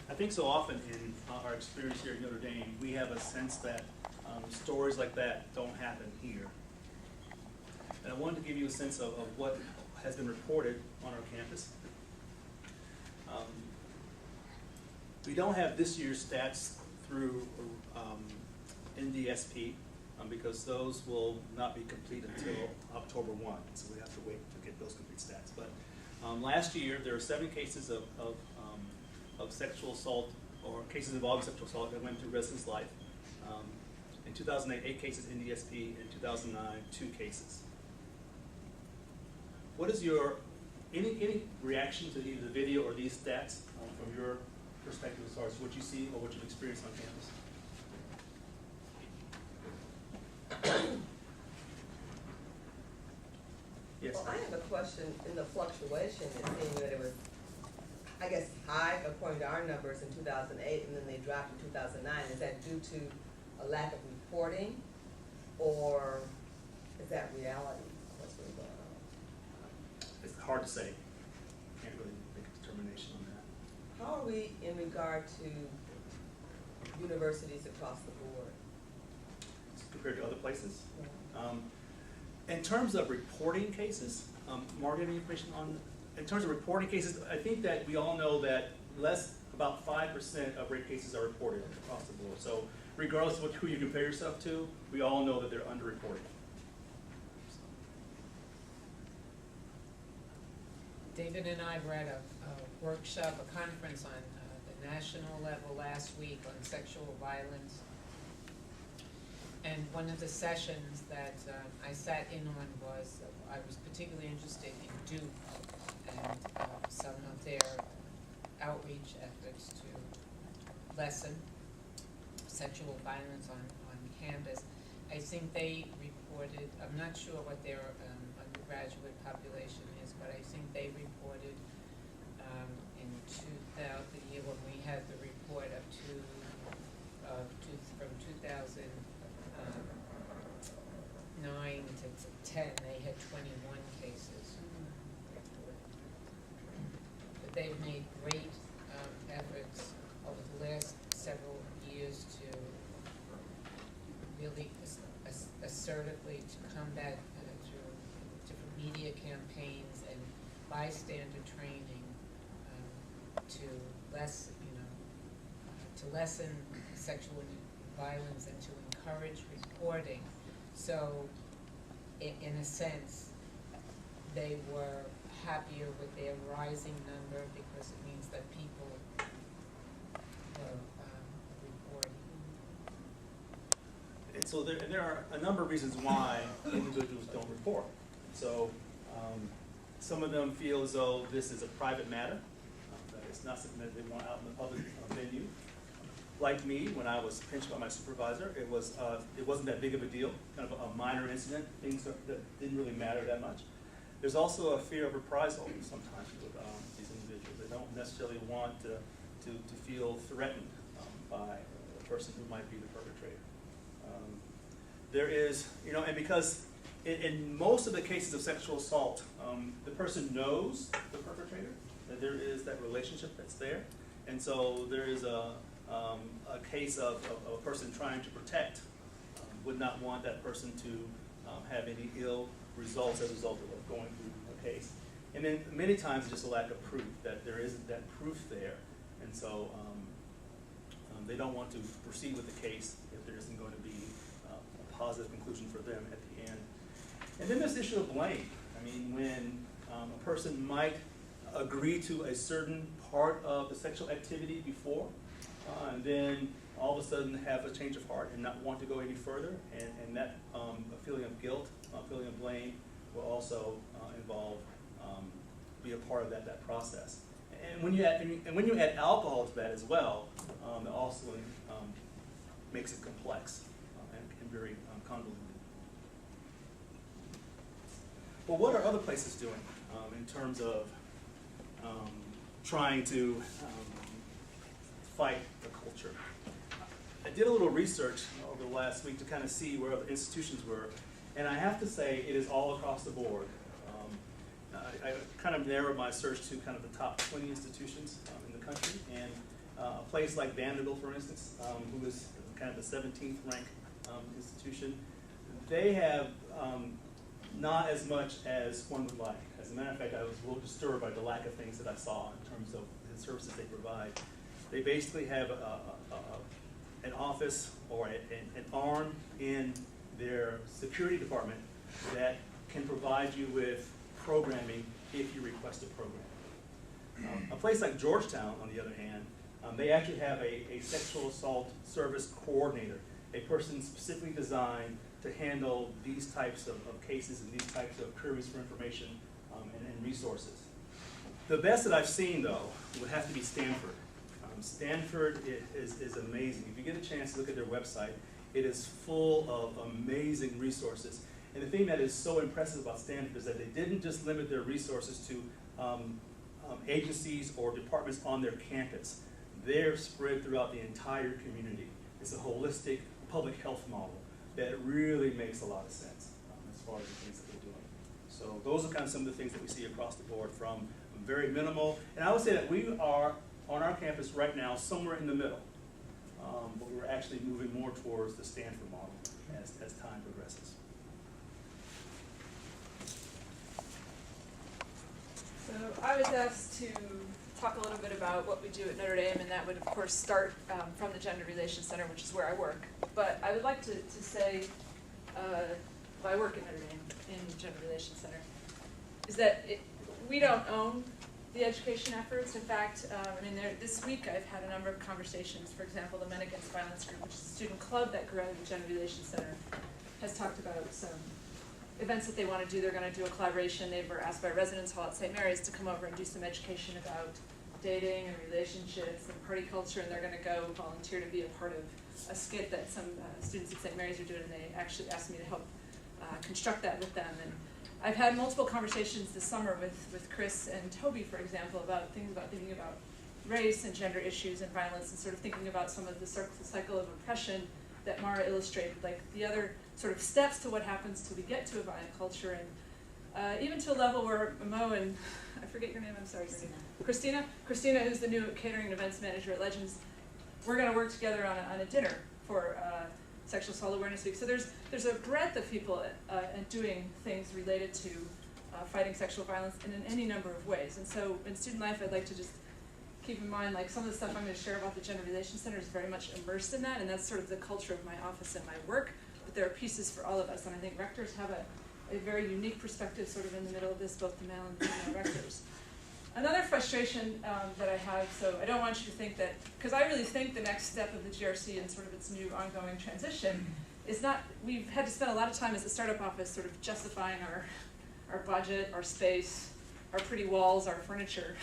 I think so often in our experience here at Notre Dame, we have a sense that stories like that don't happen here. And I wanted to give you a sense of what has been reported on our campus. We don't have this year's stats through NDSP because those will not be complete until October 1, so we have to wait to get those complete stats. But last year, there were 7 cases of sexual assault or cases involving sexual assault that went through residence life. In 2008, 8 cases in DSP. In 2009, 2 cases. What is your, any reaction to either the video or these stats from your perspective as far as what you see or what you've experienced on campus? Yes. Well, I have a question in the fluctuation. It seemed that it was, I guess, high according to our numbers in 2008, and then they dropped in 2009. Is that due to a lack of reporting, or is that reality? What's really going on? It's hard to say. Can't really make a determination on that. How are we in regard to universities across the board? Compared to other places? In terms of reporting cases, Mark, do you have any information on, in terms of reporting cases, I think that we all know that about 5% of rape cases are reported across the board. So regardless of who you compare yourself to, we all know that they're underreported. David and I were at a workshop, a conference on the national level last week on sexual violence. And one of the sessions that I sat in on was, I was particularly interested in Duke and some of their outreach efforts to lessen sexual violence on campus. I think they reported, I'm not sure what their undergraduate population is, but I think they reported in the year when we had the report up to bystander training to lessen sexual violence and to encourage reporting. So, in a sense, they were happier with their rising number because it means that people were reporting. And so there are a number of reasons why individuals don't report. So some of them feel as though this is a private matter, that it's not something that they want out in the public venue. Like me, when I was pinched by my supervisor, it wasn't that big of a deal, kind of a minor incident, things that didn't really matter that much. There's also a fear of reprisal sometimes with these individuals. They don't necessarily want to feel threatened by the person who might be the perpetrator. There is, and because in most of the cases of sexual assault, the person knows the perpetrator, that there is that relationship that's there. And so there is a case of a person trying to protect, would not want that person to have any ill results as a result of going through a case. And then many times it's just a lack of proof, that there isn't that proof there. And so they don't want to proceed with the case if there isn't going to be a positive conclusion for them at the end. And then there's the issue of blame. I mean, when a person might agree to a certain part of the sexual activity before, and then all of a sudden have a change of heart and not want to go any further, and that a feeling of guilt, a feeling of blame will also involve, be a part of that process. And when you add alcohol to that as well, it also makes it complex and very convoluted. Well, what are other places doing in terms of trying to fight the culture? I did a little research over the last week to kind of see where other institutions were, and I have to say it is all across the board. I kind of narrowed my search to kind of the top 20 institutions in the country, and a place like Vanderbilt, for instance, who is kind of the 17th ranked institution, they have not as much as one would like. As a matter of fact, I was a little disturbed by the lack of things that I saw in terms of the services they provide. They basically have an office or an arm in their security department that can provide you with programming if you request a program. A place like Georgetown, on the other hand, they actually have a sexual assault service coordinator, a person specifically designed to handle these types of cases and these types of queries for information and resources. The best that I've seen, though, would have to be Stanford. Stanford is amazing. If you get a chance to look at their website, it is full of amazing resources. And the thing that is so impressive about Stanford is that they didn't just limit their resources to agencies or departments on their campus. They're spread throughout the entire community. It's a holistic public health model that really makes a lot of sense as far as the things that they're doing. So those are kind of some of the things that we see across the board, from very minimal. And I would say that we are on our campus right now somewhere in the middle. But we're actually moving more towards the Stanford model as time progresses. So I was asked to talk a little bit about what we do at Notre Dame, and that would of course start from the Gender Relations Center, which is where I work. But I would like to say, I work at Notre Dame in the Gender Relations Center, is that we don't own the education efforts. In fact, this week I've had a number of conversations. For example, the Men Against Violence group, which is a student club that grew out of the Gender Relations Center, has talked about some events that they want to do. They're going to do a collaboration. They were asked by Residence Hall at St. Mary's to come over and do some education about dating and relationships and party culture, and they're going to go volunteer to be a part of a skit that some students at St. Mary's are doing, and they actually asked me to help construct that with them. And I've had multiple conversations this summer with Chris and Toby, for example, about thinking about race and gender issues and violence, and sort of thinking about some of the cycle of oppression that Mara illustrated, like the other sort of steps to what happens till we get to a violent culture, and even to a level where Mo and, I forget your name, I'm sorry, Christina, who's the new catering and events manager at Legends, we're going to work together on a dinner for Sexual Assault Awareness Week. So there's a breadth of people doing things related to fighting sexual violence and in any number of ways. And so in student life, I'd like to just keep in mind, like, some of the stuff I'm going to share about the Gender Relations Center is very much immersed in that, and that's sort of the culture of my office and my work. But there are pieces for all of us, and I think rectors have a very unique perspective sort of in the middle of this, both the male and female rectors. Another frustration that I have, so I don't want you to think that, because I really think the next step of the GRC and sort of its new ongoing transition is not, we've had to spend a lot of time as a startup office sort of justifying our budget, our space, our pretty walls, our furniture,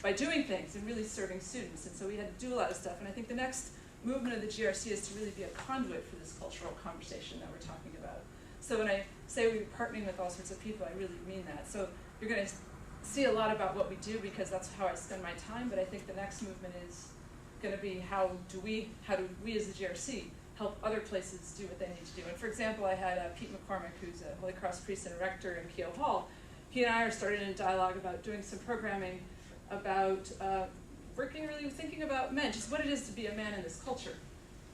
by doing things and really serving students. And so we had to do a lot of stuff. And I think the next movement of the GRC is to really be a conduit for this cultural conversation that we're talking about. So when I say we're partnering with all sorts of people, I really mean that. So you're going to see a lot about what we do because that's how I spend my time. But I think the next movement is going to be how do we as the GRC help other places do what they need to do. And for example, I had Pete McCormick, who's a Holy Cross priest and rector in Keogh Hall. He and I are starting a dialogue about doing some programming about thinking about men, just what it is to be a man in this culture,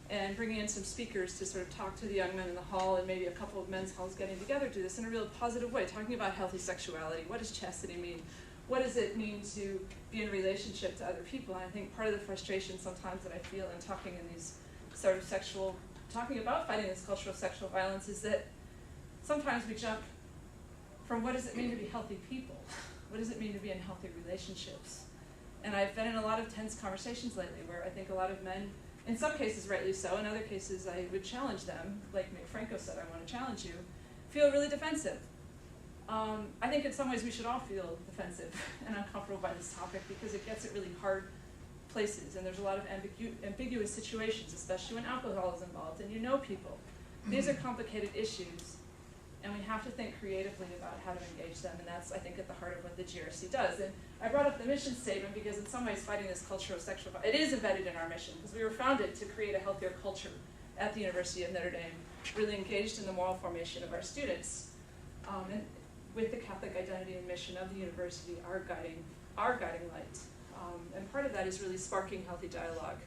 and bringing in some speakers to sort of talk to the young men in the hall, and maybe a couple of men's halls getting together to do this in a real positive way, talking about healthy sexuality. What does chastity mean? What does it mean to be in relationship to other people? And I think part of the frustration sometimes that I feel in talking in these sort of talking about fighting this culture of sexual violence is that sometimes we jump from what does it mean to be healthy people? What does it mean to be in healthy relationships? And I've been in a lot of tense conversations lately where I think a lot of men, in some cases rightly so, in other cases I would challenge them, like Nick Franco said, I want to challenge you, feel really defensive. I think in some ways we should all feel defensive and uncomfortable by this topic because it gets at really hard places, and there's a lot of ambiguous situations, especially when alcohol is involved, and you know people. These are complicated issues, and we have to think creatively about how to engage them, and that's, I think, at the heart of what the GRC does. And I brought up the mission statement because in some ways fighting this culture of sexual violence, it is embedded in our mission, because we were founded to create a healthier culture at the University of Notre Dame, really engaged in the moral formation of our students, and with the Catholic identity and mission of the university, our guiding light. And part of that is really sparking healthy dialogue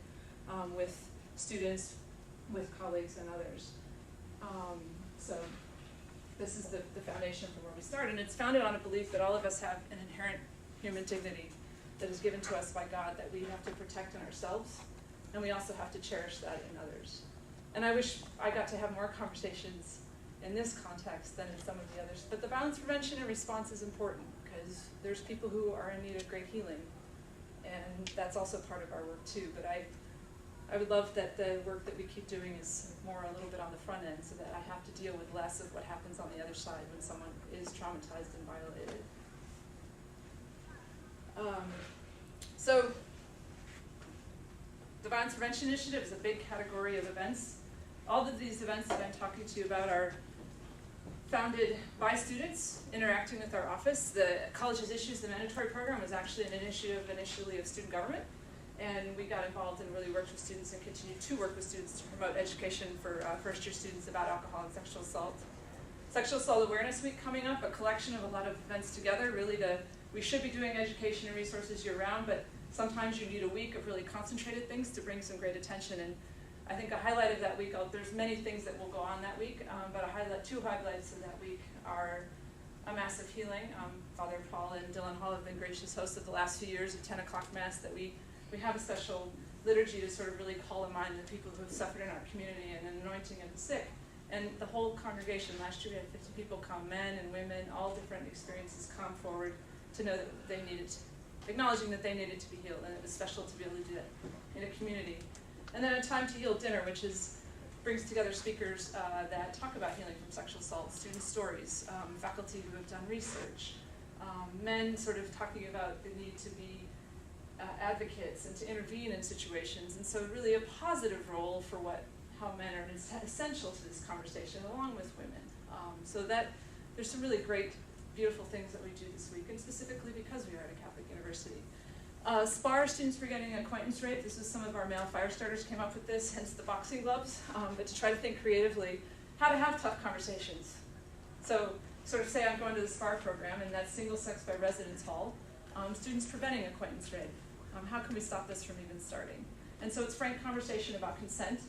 with students, with colleagues, and others. So this is the foundation from where we start, and it's founded on a belief that all of us have an inherent human dignity that is given to us by God that we have to protect in ourselves, and we also have to cherish that in others. And I wish I got to have more conversations in this context than in some of the others. But the violence prevention and response is important because there's people who are in need of great healing, and that's also part of our work too. But I would love that the work that we keep doing is more a little bit on the front end so that I have to deal with less of what happens on the other side when someone is traumatized and violated. So the Violence Prevention Initiative is a big category of events. All of these events that I'm talking to you about are founded by students interacting with our office. The College Has Issues, the mandatory program, was actually an initiative initially of student government. And we got involved and really worked with students and continue to work with students to promote education for first-year students about alcohol and sexual assault. Sexual Assault Awareness Week coming up, a collection of a lot of events together. Really, we should be doing education and resources year-round, but sometimes you need a week of really concentrated things to bring some great attention. And I think a highlight of that week, there's many things that will go on that week, but two highlights of that week are a massive healing. Father Paul and Dylan Hall have been gracious hosts of the last few years of 10 o'clock Mass that we have a special liturgy to sort of really call to mind the people who have suffered in our community and an anointing of the sick. And the whole congregation, last year we had 50 people come, men and women, all different experiences, come forward to know that they needed, acknowledging that they needed to be healed, and it was special to be able to do that in a community. And then a Time to Heal dinner, which brings together speakers that talk about healing from sexual assault, student stories, faculty who have done research, men sort of talking about the need to be advocates and to intervene in situations, and so really a positive role for how men are essential to this conversation, along with women. So that there's some really great, beautiful things that we do this week, and specifically because we are at a Catholic university. SPAR, Students Forgetting Acquaintance Rape. This is some of our male fire starters came up with this, hence the boxing gloves, but to try to think creatively how to have tough conversations. So sort of say I'm going to the SPAR program, and that's single sex by residence hall. Students preventing acquaintance rape. How can we stop this from even starting? And so it's frank conversation about consent,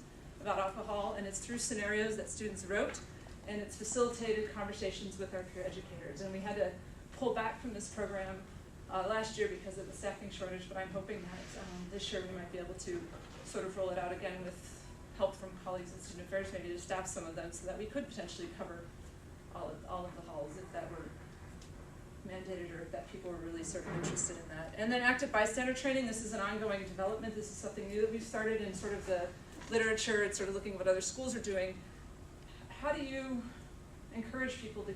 about alcohol, and it's through scenarios that students wrote, and it's facilitated conversations with our peer educators. And we had pull back from this program last year because of the staffing shortage, but I'm hoping that this year we might be able to sort of roll it out again with help from colleagues in student affairs, maybe to staff some of them so that we could potentially cover all of the halls if that were mandated or if that people were really sort of interested in that. And then active bystander training, this is an ongoing development. This is something new that we've started in sort of the literature and sort of looking at what other schools are doing. How do you encourage people to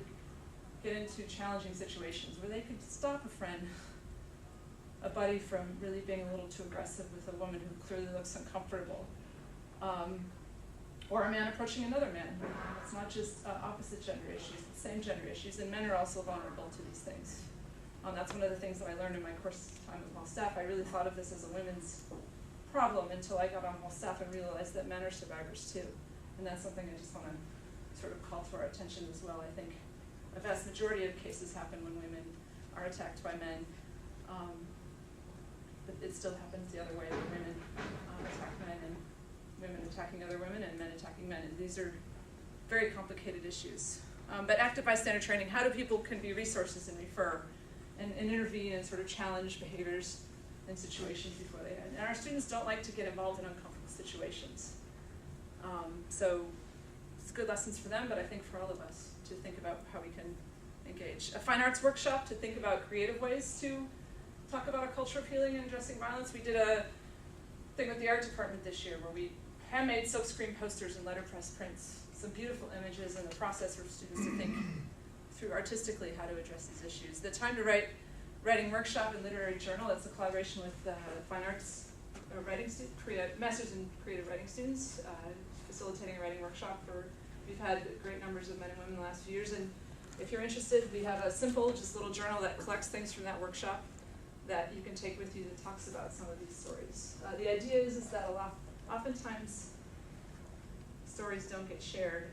get into challenging situations where they could stop a friend, a buddy, from really being a little too aggressive with a woman who clearly looks uncomfortable? Or a man approaching another man. It's not just opposite gender issues, it's the same gender issues, and men are also vulnerable to these things. That's one of the things that I learned in my course time with Hall staff. I really thought of this as a women's problem until I got on Hall staff and realized that men are survivors too. And that's something I just want to sort of call to our attention as well. I think a vast majority of cases happen when women are attacked by men, but it still happens the other way, when women attack men and women attacking other women and men attacking men. And these are very complicated issues. But active bystander training, how do people can be resources and refer and intervene and sort of challenge behaviors and situations before they end. And our students don't like to get involved in uncomfortable situations. So it's good lessons for them, but I think for all of us to think about how we can engage. A fine arts workshop to think about creative ways to talk about a culture of healing and addressing violence. We did a thing with the art department this year where we handmade silkscreen posters and letterpress prints, some beautiful images, and the process for students to think through artistically how to address these issues. The Time to Write writing workshop and literary journal, that's a collaboration with fine arts writing masters in creative writing students, facilitating a writing workshop. We've had great numbers of men and women in the last few years, and if you're interested, we have a simple, just little journal that collects things from that workshop that you can take with you that talks about some of these stories. The idea is that oftentimes stories don't get shared.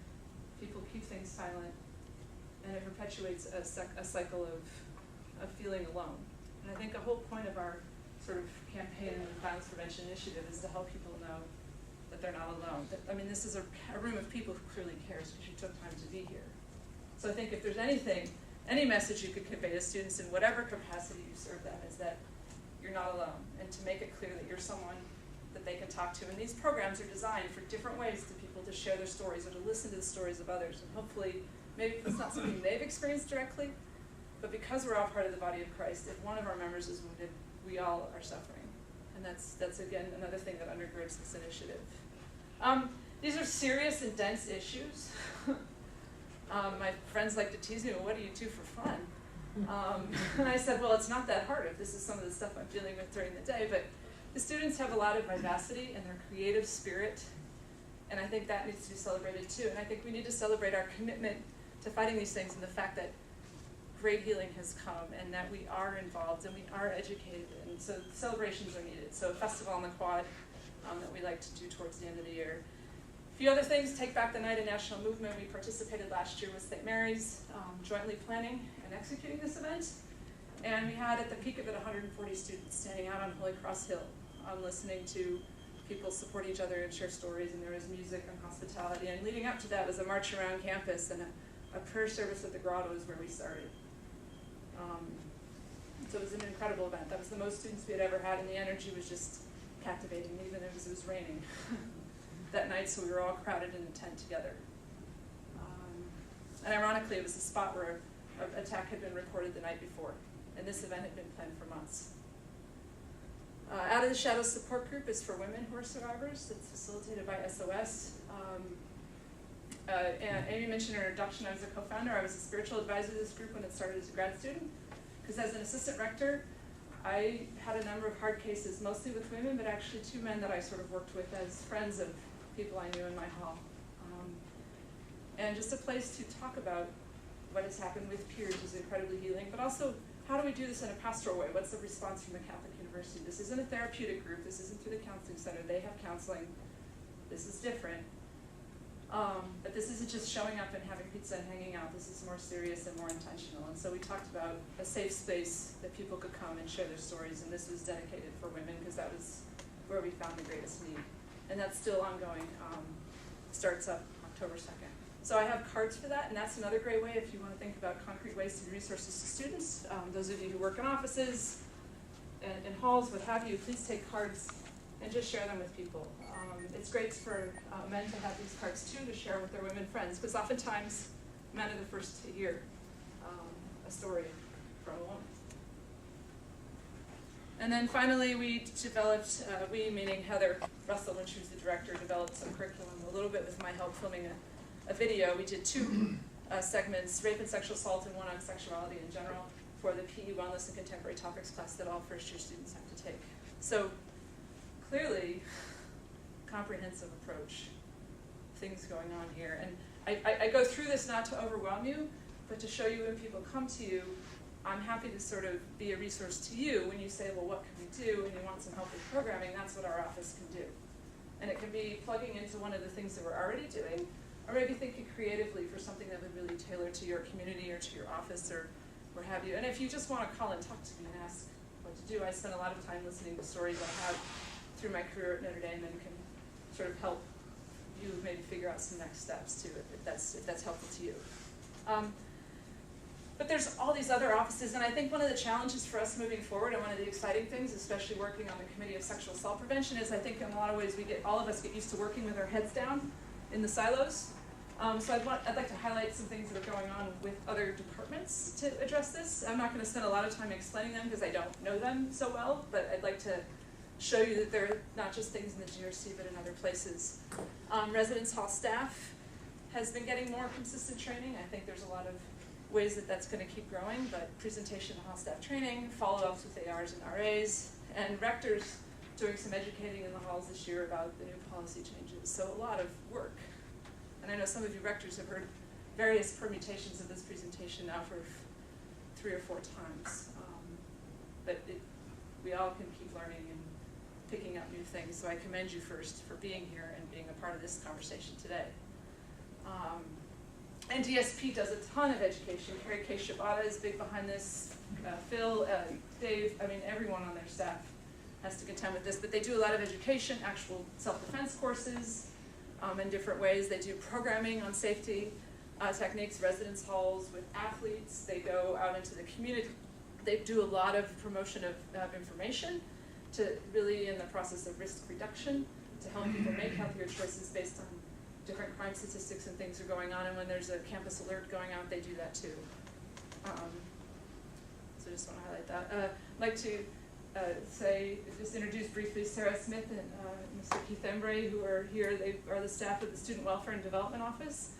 People keep things silent, and it perpetuates a cycle of feeling alone. And I think a whole point of our sort of campaign and violence prevention initiative is to help people know that they're not alone. This is a room of people who clearly cares because you took time to be here. So I think if there's any message you could convey to students in whatever capacity you serve them is that you're not alone, and to make it clear that you're someone that they can talk to. And these programs are designed for different ways to people to share their stories or to listen to the stories of others. And hopefully, maybe it's not something they've experienced directly, but because we're all part of the body of Christ, if one of our members is wounded, we all are suffering. And that's again, another thing that undergirds this initiative. These are serious and dense issues. My friends like to tease me, well, what do you do for fun? And I said, well, it's not that hard if this is some of the stuff I'm dealing with during the day, but the students have a lot of vivacity and their creative spirit, and I think that needs to be celebrated too. And I think we need to celebrate our commitment to fighting these things and the fact that great healing has come and that we are involved and we are educated, and so celebrations are needed. So a festival on the Quad that we like to do towards the end of the year. A few other things, Take Back the Night, a national movement. We participated last year with St. Mary's, jointly planning and executing this event. And we had at the peak of it 140 students standing out on Holy Cross Hill, listening to people support each other and share stories, and there was music and hospitality. And leading up to that was a march around campus and a prayer service at the grotto is where we started. So it was an incredible event. That was the most students we had ever had, and the energy was just captivating, even as it was raining that night, so we were all crowded in a tent together. And ironically, it was a spot where an attack had been reported the night before, and this event had been planned for months. Out of the Shadows support group is for women who are survivors. It's facilitated by SOS. And Amy mentioned in her introduction, I was a co-founder. I was a spiritual advisor to this group when it started as a grad student. Because as an assistant rector, I had a number of hard cases, mostly with women, but actually 2 men that I sort of worked with as friends of people I knew in my hall. And just a place to talk about what has happened with peers is incredibly healing, but also how do we do this in a pastoral way? What's the response from the Catholic University? This isn't a therapeutic group. This isn't through the counseling center. They have counseling. This is different. But this isn't just showing up and having pizza and hanging out. This is more serious and more intentional. And so we talked about a safe space that people could come and share their stories, and this was dedicated for women because that was where we found the greatest need. And that's still ongoing. Starts up October 2nd. So I have cards for that, and that's another great way if you want to think about concrete ways to be resources to students. Those of you who work in offices and in halls, what have you, please take cards and just share them with people. It's great for men to have these cards too, to share with their women friends, because oftentimes men are the first to hear a story from a woman. And then finally, we developed, we meaning Heather Russell, when she was the director, developed some curriculum a little bit with my help filming a video. We did 2 segments, rape and sexual assault and one on sexuality in general, for the PE Wellness and Contemporary Topics class that all first-year students have to take. So clearly, comprehensive approach, things going on here. And I go through this not to overwhelm you, but to show you when people come to you, I'm happy to sort of be a resource to you when you say, well, what can we do? And you want some help with programming, that's what our office can do. And it can be plugging into one of the things that we're already doing, or maybe thinking creatively for something that would really tailor to your community or to your office or what have you. And if you just want to call and talk to me and ask what to do, I spend a lot of time listening to stories I have through my career at Notre Dame and can sort of help you maybe figure out some next steps too, if that's helpful to you. But there's all these other offices, and I think one of the challenges for us moving forward, and one of the exciting things, especially working on the Committee of Sexual Assault Prevention, is I think in a lot of ways all of us get used to working with our heads down in the silos. So I'd like to highlight some things that are going on with other departments to address this. I'm not going to spend a lot of time explaining them because I don't know them so well, but I'd like to show you that they're not just things in the GRC, but in other places. Residence hall staff has been getting more consistent training. I think there's a lot of ways that that's going to keep growing, but presentation to hall staff training, follow-ups with ARs and RAs, and rectors doing some educating in the halls this year about the new policy changes. So a lot of work. And I know some of you rectors have heard various permutations of this presentation now for 3 or 4 times. But we all can keep learning and picking up new things. So I commend you first for being here and being a part of this conversation today. And DSP does a ton of education. Carrie K. Shibata is big behind this. Phil, Dave, I mean, everyone on their staff has to contend with this. But they do a lot of education, actual self-defense courses in different ways. They do programming on safety techniques, residence halls with athletes. They go out into the community. They do a lot of promotion of information to really in the process of risk reduction to help people make healthier choices based on different crime statistics and things are going on, and when there's a campus alert going out, they do that too. So I just want to highlight that. I'd like to just introduce briefly Sarah Smith and Mr. Keith Embray, who are here. They are the staff of the Student Welfare and Development Office.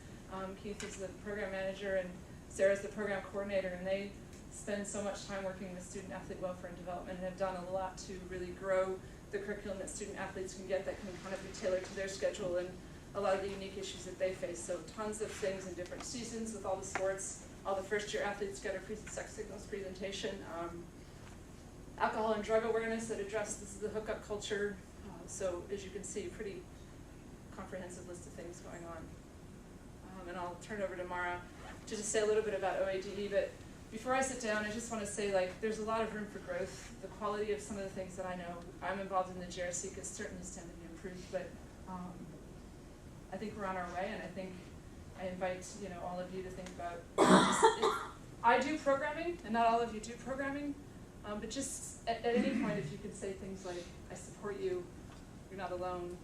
Keith is the program manager and Sarah's the program coordinator, and they spend so much time working with student athlete welfare and development and have done a lot to really grow the curriculum that student athletes can get that can kind of be tailored to their schedule and a lot of the unique issues that they face. So tons of things in different seasons with all the sports. All the first-year athletes get a sex signals presentation. Alcohol and drug awareness that address this is the hookup culture. So as you can see, pretty comprehensive list of things going on. And I'll turn it over to Mara to just say a little bit about OADE. But before I sit down, I just want to say, like, there's a lot of room for growth. The quality of some of the things that I know, I'm involved in the GRC could certainly stand to be improved. But I think we're on our way, and I think I invite all of you to think about. I do programming, and not all of you do programming, but just at any point, if you could say things like, "I support you," "You're not alone,"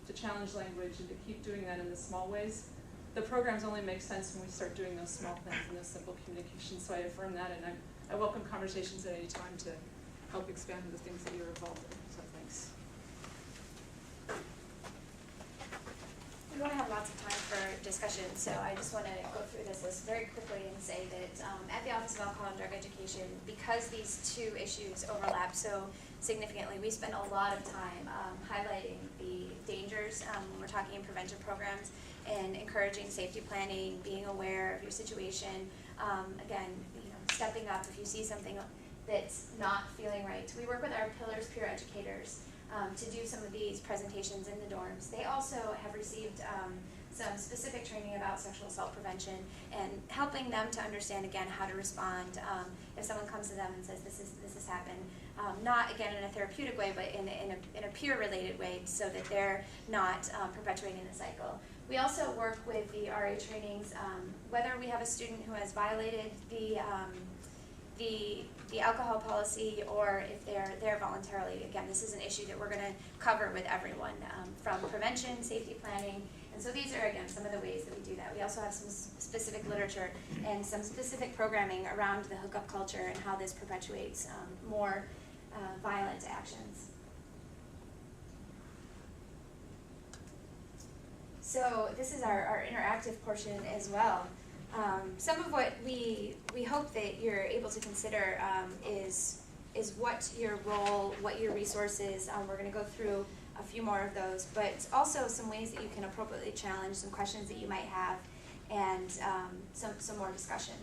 to challenge language and to keep doing that in the small ways. The programs only make sense when we start doing those small things and those simple communications. So I affirm that, and I welcome conversations at any time to help expand the things that you're involved in. So thanks. We want to have lots of time for discussion, so I just want to go through this list very quickly and say that at the Office of Alcohol and Drug Education, because these 2 issues overlap so significantly, we spend a lot of time highlighting the dangers when we're talking in prevention programs and encouraging safety planning, being aware of your situation. Again, stepping up if you see something that's not feeling right. We work with our Pillars peer educators to do some of these presentations in the dorms. They also have received some specific training about sexual assault prevention and helping them to understand again how to respond if someone comes to them and says this has happened. Not again in a therapeutic way, but in a peer related way, so that they're not perpetuating the cycle. We also work with the RA trainings, whether we have a student who has violated the alcohol policy or if they're there voluntarily. Again, this is an issue that we're going to cover with everyone, from prevention, safety planning. And so these are, again, some of the ways that we do that. We also have some specific literature and some specific programming around the hookup culture and how this perpetuates more violent actions. So this is our interactive portion as well. Some of what we hope that you're able to consider is what your role, what your resources. We're going to go through a few more of those, but also some ways that you can appropriately challenge some questions that you might have, and some more discussion.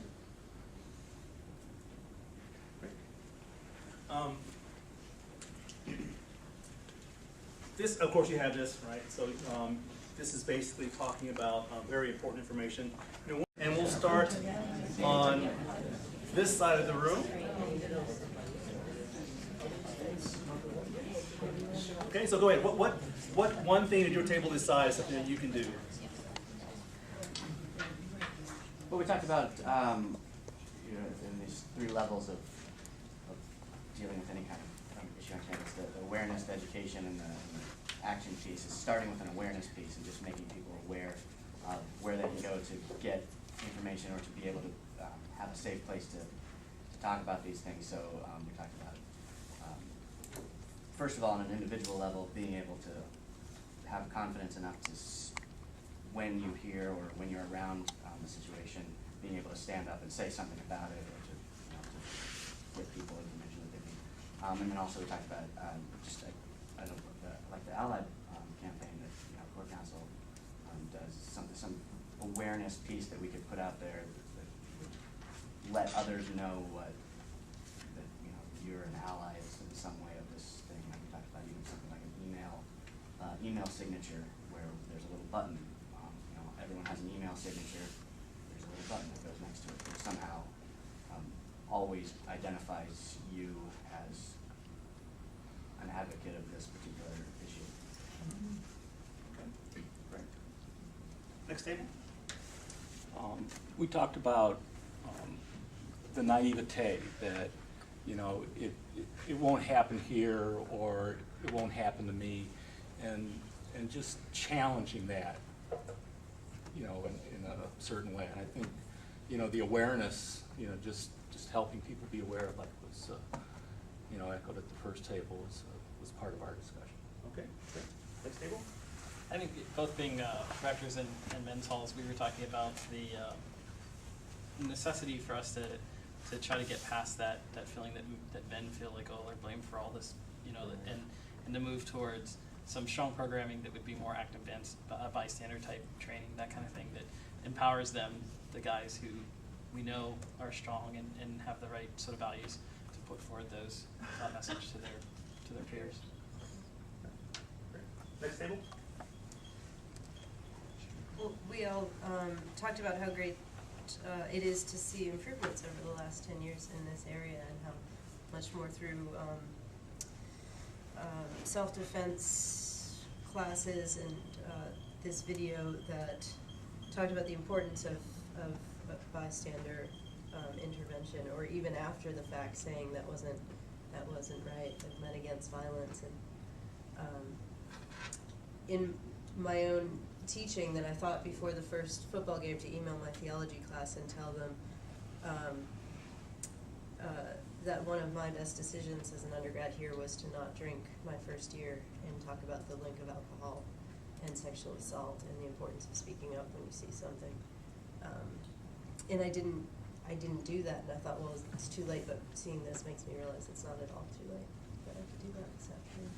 This, of course, you have this, right? So this is basically talking about very important information. And we'll start on this side of the room. Okay, so go ahead. What one thing at your table decide is something that you can do? Well, we talked about in these 3 levels of dealing with any kind of issue on campus: the awareness, the education, and the action piece. Is starting with an awareness piece and just making people aware of where they can go to get information or to be able to have a safe place to talk about these things. So we talked about, first of all, on an individual level, being able to have confidence enough to, when you hear or when you're around the situation, being able to stand up and say something about it, or to give people information that they need. And then also we talked about just like the Allied campaign that Core Council does, some awareness piece that we could put out there that would let others know that you're an ally in some way of this thing. Like we talked about even something like an email signature, where there's a little button. Everyone has an email signature. There's a little button that goes next to it that somehow always identifies you as an advocate of this particular issue. Okay. Great. Next table. We talked about the naivete that it won't happen here, or it won't happen to me, and just challenging that, in a certain way. And I think the awareness, just helping people be aware, like was echoed at the first table, was part of our discussion. Okay. Great. Next table. I think both being Raptors and men's halls, we were talking about the necessity for us to try to get past that feeling that men feel like, oh, they're blamed for all this, and to move towards some strong programming that would be more active bystander type training, that kind of thing that empowers them, the guys who we know are strong and have the right sort of values, to put forward that message to their peers. Next table. Well, we all talked about how great it is to see improvements over the last 10 years in this area, and how much more through self-defense classes and this video that talked about the importance of bystander intervention, or even after the fact saying that wasn't right, that men against violence. And in my own teaching, that I thought before the first football game to email my theology class and tell them that one of my best decisions as an undergrad here was to not drink my first year, and talk about the link of alcohol and sexual assault and the importance of speaking up when you see something. And I didn't do that, and I thought, well, it's too late, but seeing this makes me realize it's not at all too late, that I could do that this afternoon.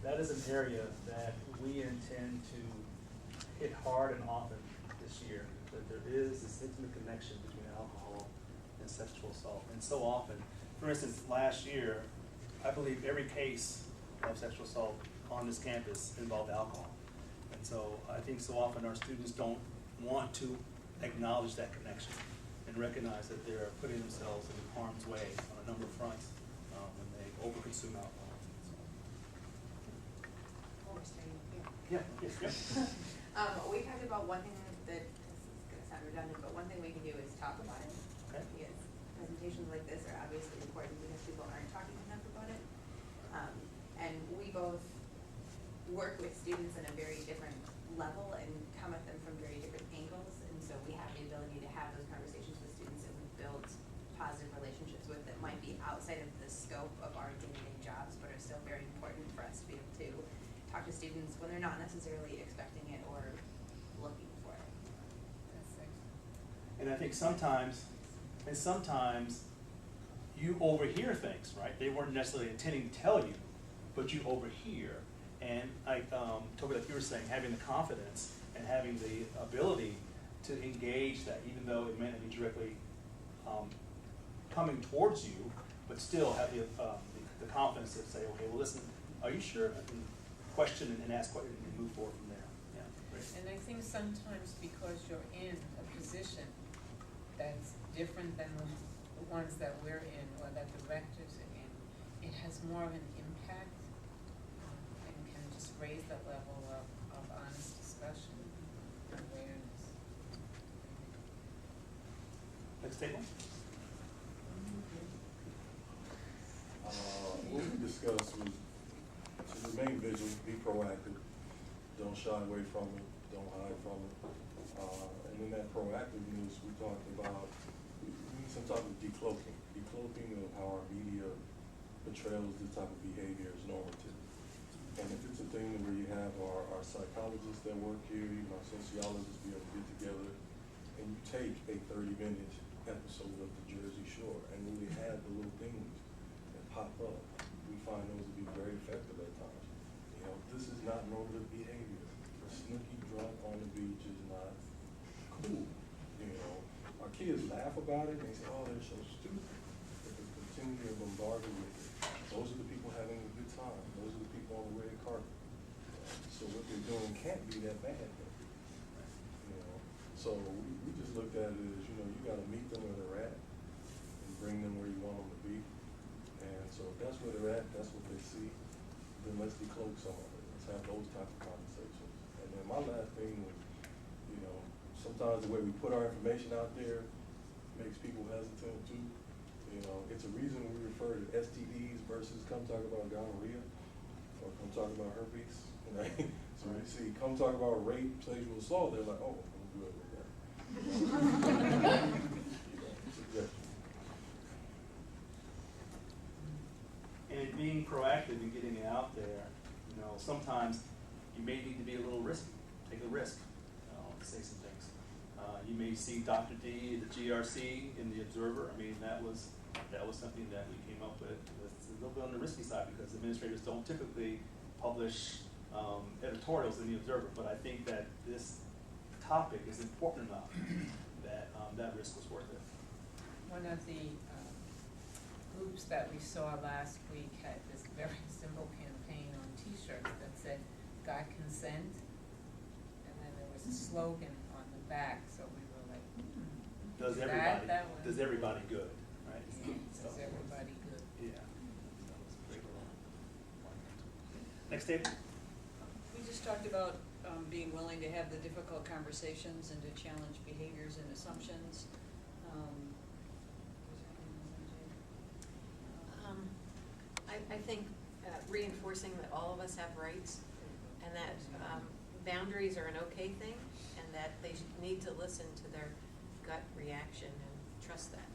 That is an area that we intend to hit hard and often this year, that there is this intimate connection between alcohol and sexual assault. And so often, for instance, last year, I believe every case of sexual assault on this campus involved alcohol. And so I think so often our students don't want to acknowledge that connection and recognize that they're putting themselves in harm's way on a number of fronts when they overconsume alcohol. understanding here. Yeah, yes. We talked about one thing that, this is gonna sound redundant, but one thing we can do is talk about it. Okay. Because presentations like this are obviously important because people aren't talking enough about it. And we both work with students at a very different level and come at them from very different angles. And so we have the ability to have those conversations with students and we build positive relationships with that might be outside of the scope of our day-to-day jobs, but are still very important for us to be able to talk to students when they're not necessarily expecting it or looking for it. And I think sometimes you overhear things, right? They weren't necessarily intending to tell you, but you overhear. And Toby, like you were saying, having the confidence and having the ability to engage that, even though it may not be directly coming towards you, but still have the confidence to say, okay, well, listen, are you sure? And question and ask questions and move forward from there. Yeah, great. And I think sometimes because you're in a position that's different than the ones that we're in or that directors are in, it has more of an impact and can just raise the level of honest discussion and awareness. Next table. What we discussed was to remain vigilant, be proactive, don't shy away from it, don't hide from it. And in that proactiveness, we talked about we need some type of decloaking of how our media portrays this type of behavior as normative. And if it's a thing where you have our psychologists that work here, even our sociologists be able to get together, and you take a 30-minute episode of the Jersey Shore and really have the little things that pop up, we find those to be very effective at times. You know, this is not normative behavior. A snooky drunk on the beach is not cool. You know, our kids laugh about it and they say, oh, they're so stupid. But they continue to bombard it with it. Those are the people having a good time. Those are the people on the red carpet. So what they're doing can't be that bad. You know, so we just looked at it as, you know, you got to meet them where they're at and bring them where you want them to be. And so if that's where they're at, that's what they see, then let's decloak some of it. Let's have those type of conversations. And then my last thing was, you know, sometimes the way we put our information out there makes people hesitant too. You know, it's a reason we refer to STDs versus come talk about gonorrhea or come talk about herpes. Right? So we see come talk about rape, sexual assault, they're like, oh, I'm good with that. And being proactive and getting it out there, you know, sometimes you may need to be a little risky, take a risk, say some things. You may see Dr. D, the GRC, in the Observer. I mean, that was something that we came up with. It's a little bit on the risky side because administrators don't typically publish editorials in the Observer, but I think that this topic is important enough that that risk was worth it. One of the groups that we saw last week had this very simple campaign on T-shirts that said, "Got consent," and then there was a slogan on the back, so we were like, Does everybody good, right? Yeah, does everybody good. Yeah. Next table. We just talked about being willing to have the difficult conversations and to challenge behaviors and assumptions. I think reinforcing that all of us have rights and that boundaries are an okay thing and that they need to listen to their gut reaction and trust that.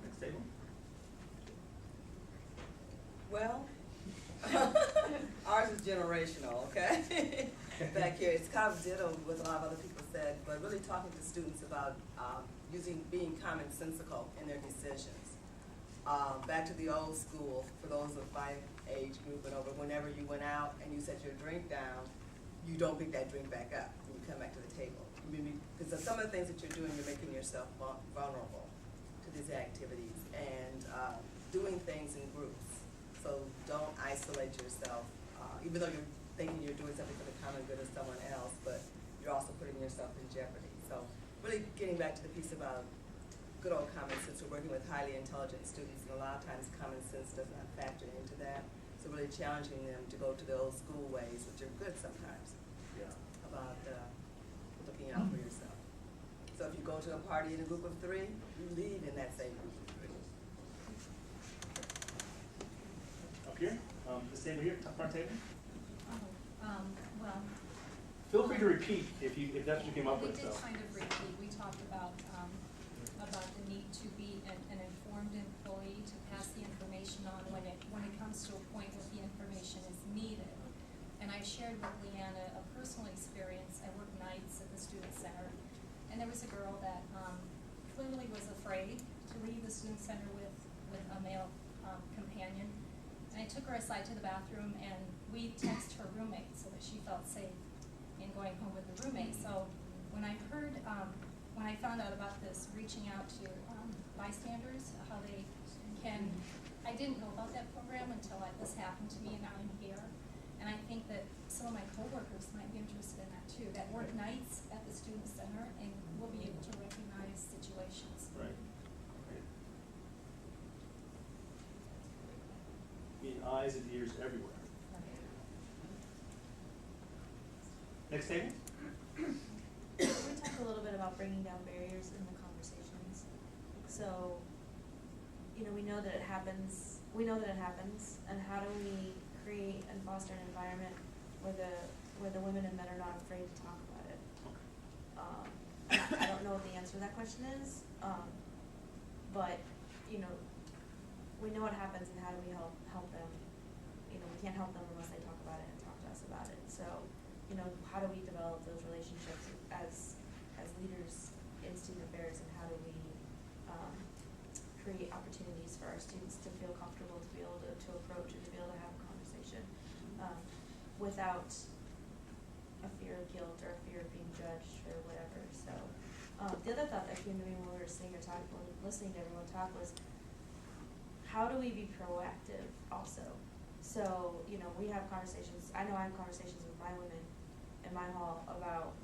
Next table. Well, ours is generational, okay? Back here, it's kind of ditto with a lot of other people said, but really talking to students about being commonsensical in their decisions. Back to the old school, for those of my age group and over, whenever you went out and you set your drink down, you don't pick that drink back up when you come back to the table. Because some of the things that you're doing, you're making yourself vulnerable to these activities and doing things in groups. So don't isolate yourself, even though you're thinking you're doing something for the common good of someone else, but you're also putting yourself in jeopardy. So really getting back to the piece about good old common sense. We're working with highly intelligent students, and a lot of times common sense does not factor into that. So really challenging them to go to the old school ways, which are good sometimes, about looking out for yourself. So if you go to a party in a group of 3, you leave in that same group of 3. Up here, this table here, top front table. Well. Feel free to repeat if that's what you came up We with. did So. kind of repeat. We talked about the need to be an informed employee to pass the information on when it comes to a point where the information is needed. And I shared with Leanna a personal experience. I worked nights at the student center, and there was a girl that clearly was afraid to leave the student center with a male companion. And I took her aside to the bathroom, and we texted her roommate so that she felt safe in going home with the roommate. So when I heard, when I found out about this, reaching out to bystanders, how they can, I didn't know about that program until this happened to me, and now I'm here. And I think that some of my coworkers might be interested in that too, that work nights at the student center and will be able to recognize situations. Right. Need eyes and ears everywhere. Next table. We talked a little bit about bringing down barriers in the conversations. So, we know that it happens. We know that it happens, and how do we create and foster an environment where the women and men are not afraid to talk about it? I don't know what the answer to that question is, but we know what happens, and how do we help them? We can't help them unless they talk about it and talk to us about it. So, how do we develop those relationships as leaders in student affairs, and how do we create opportunities for our students to feel comfortable, to be able to approach and to be able to have a conversation without a fear of guilt or a fear of being judged or whatever. So the other thought that came to me when we were sitting or talking, listening to everyone talk, was how do we be proactive also? So, we have conversations, I know I have conversations with my women in my hall about,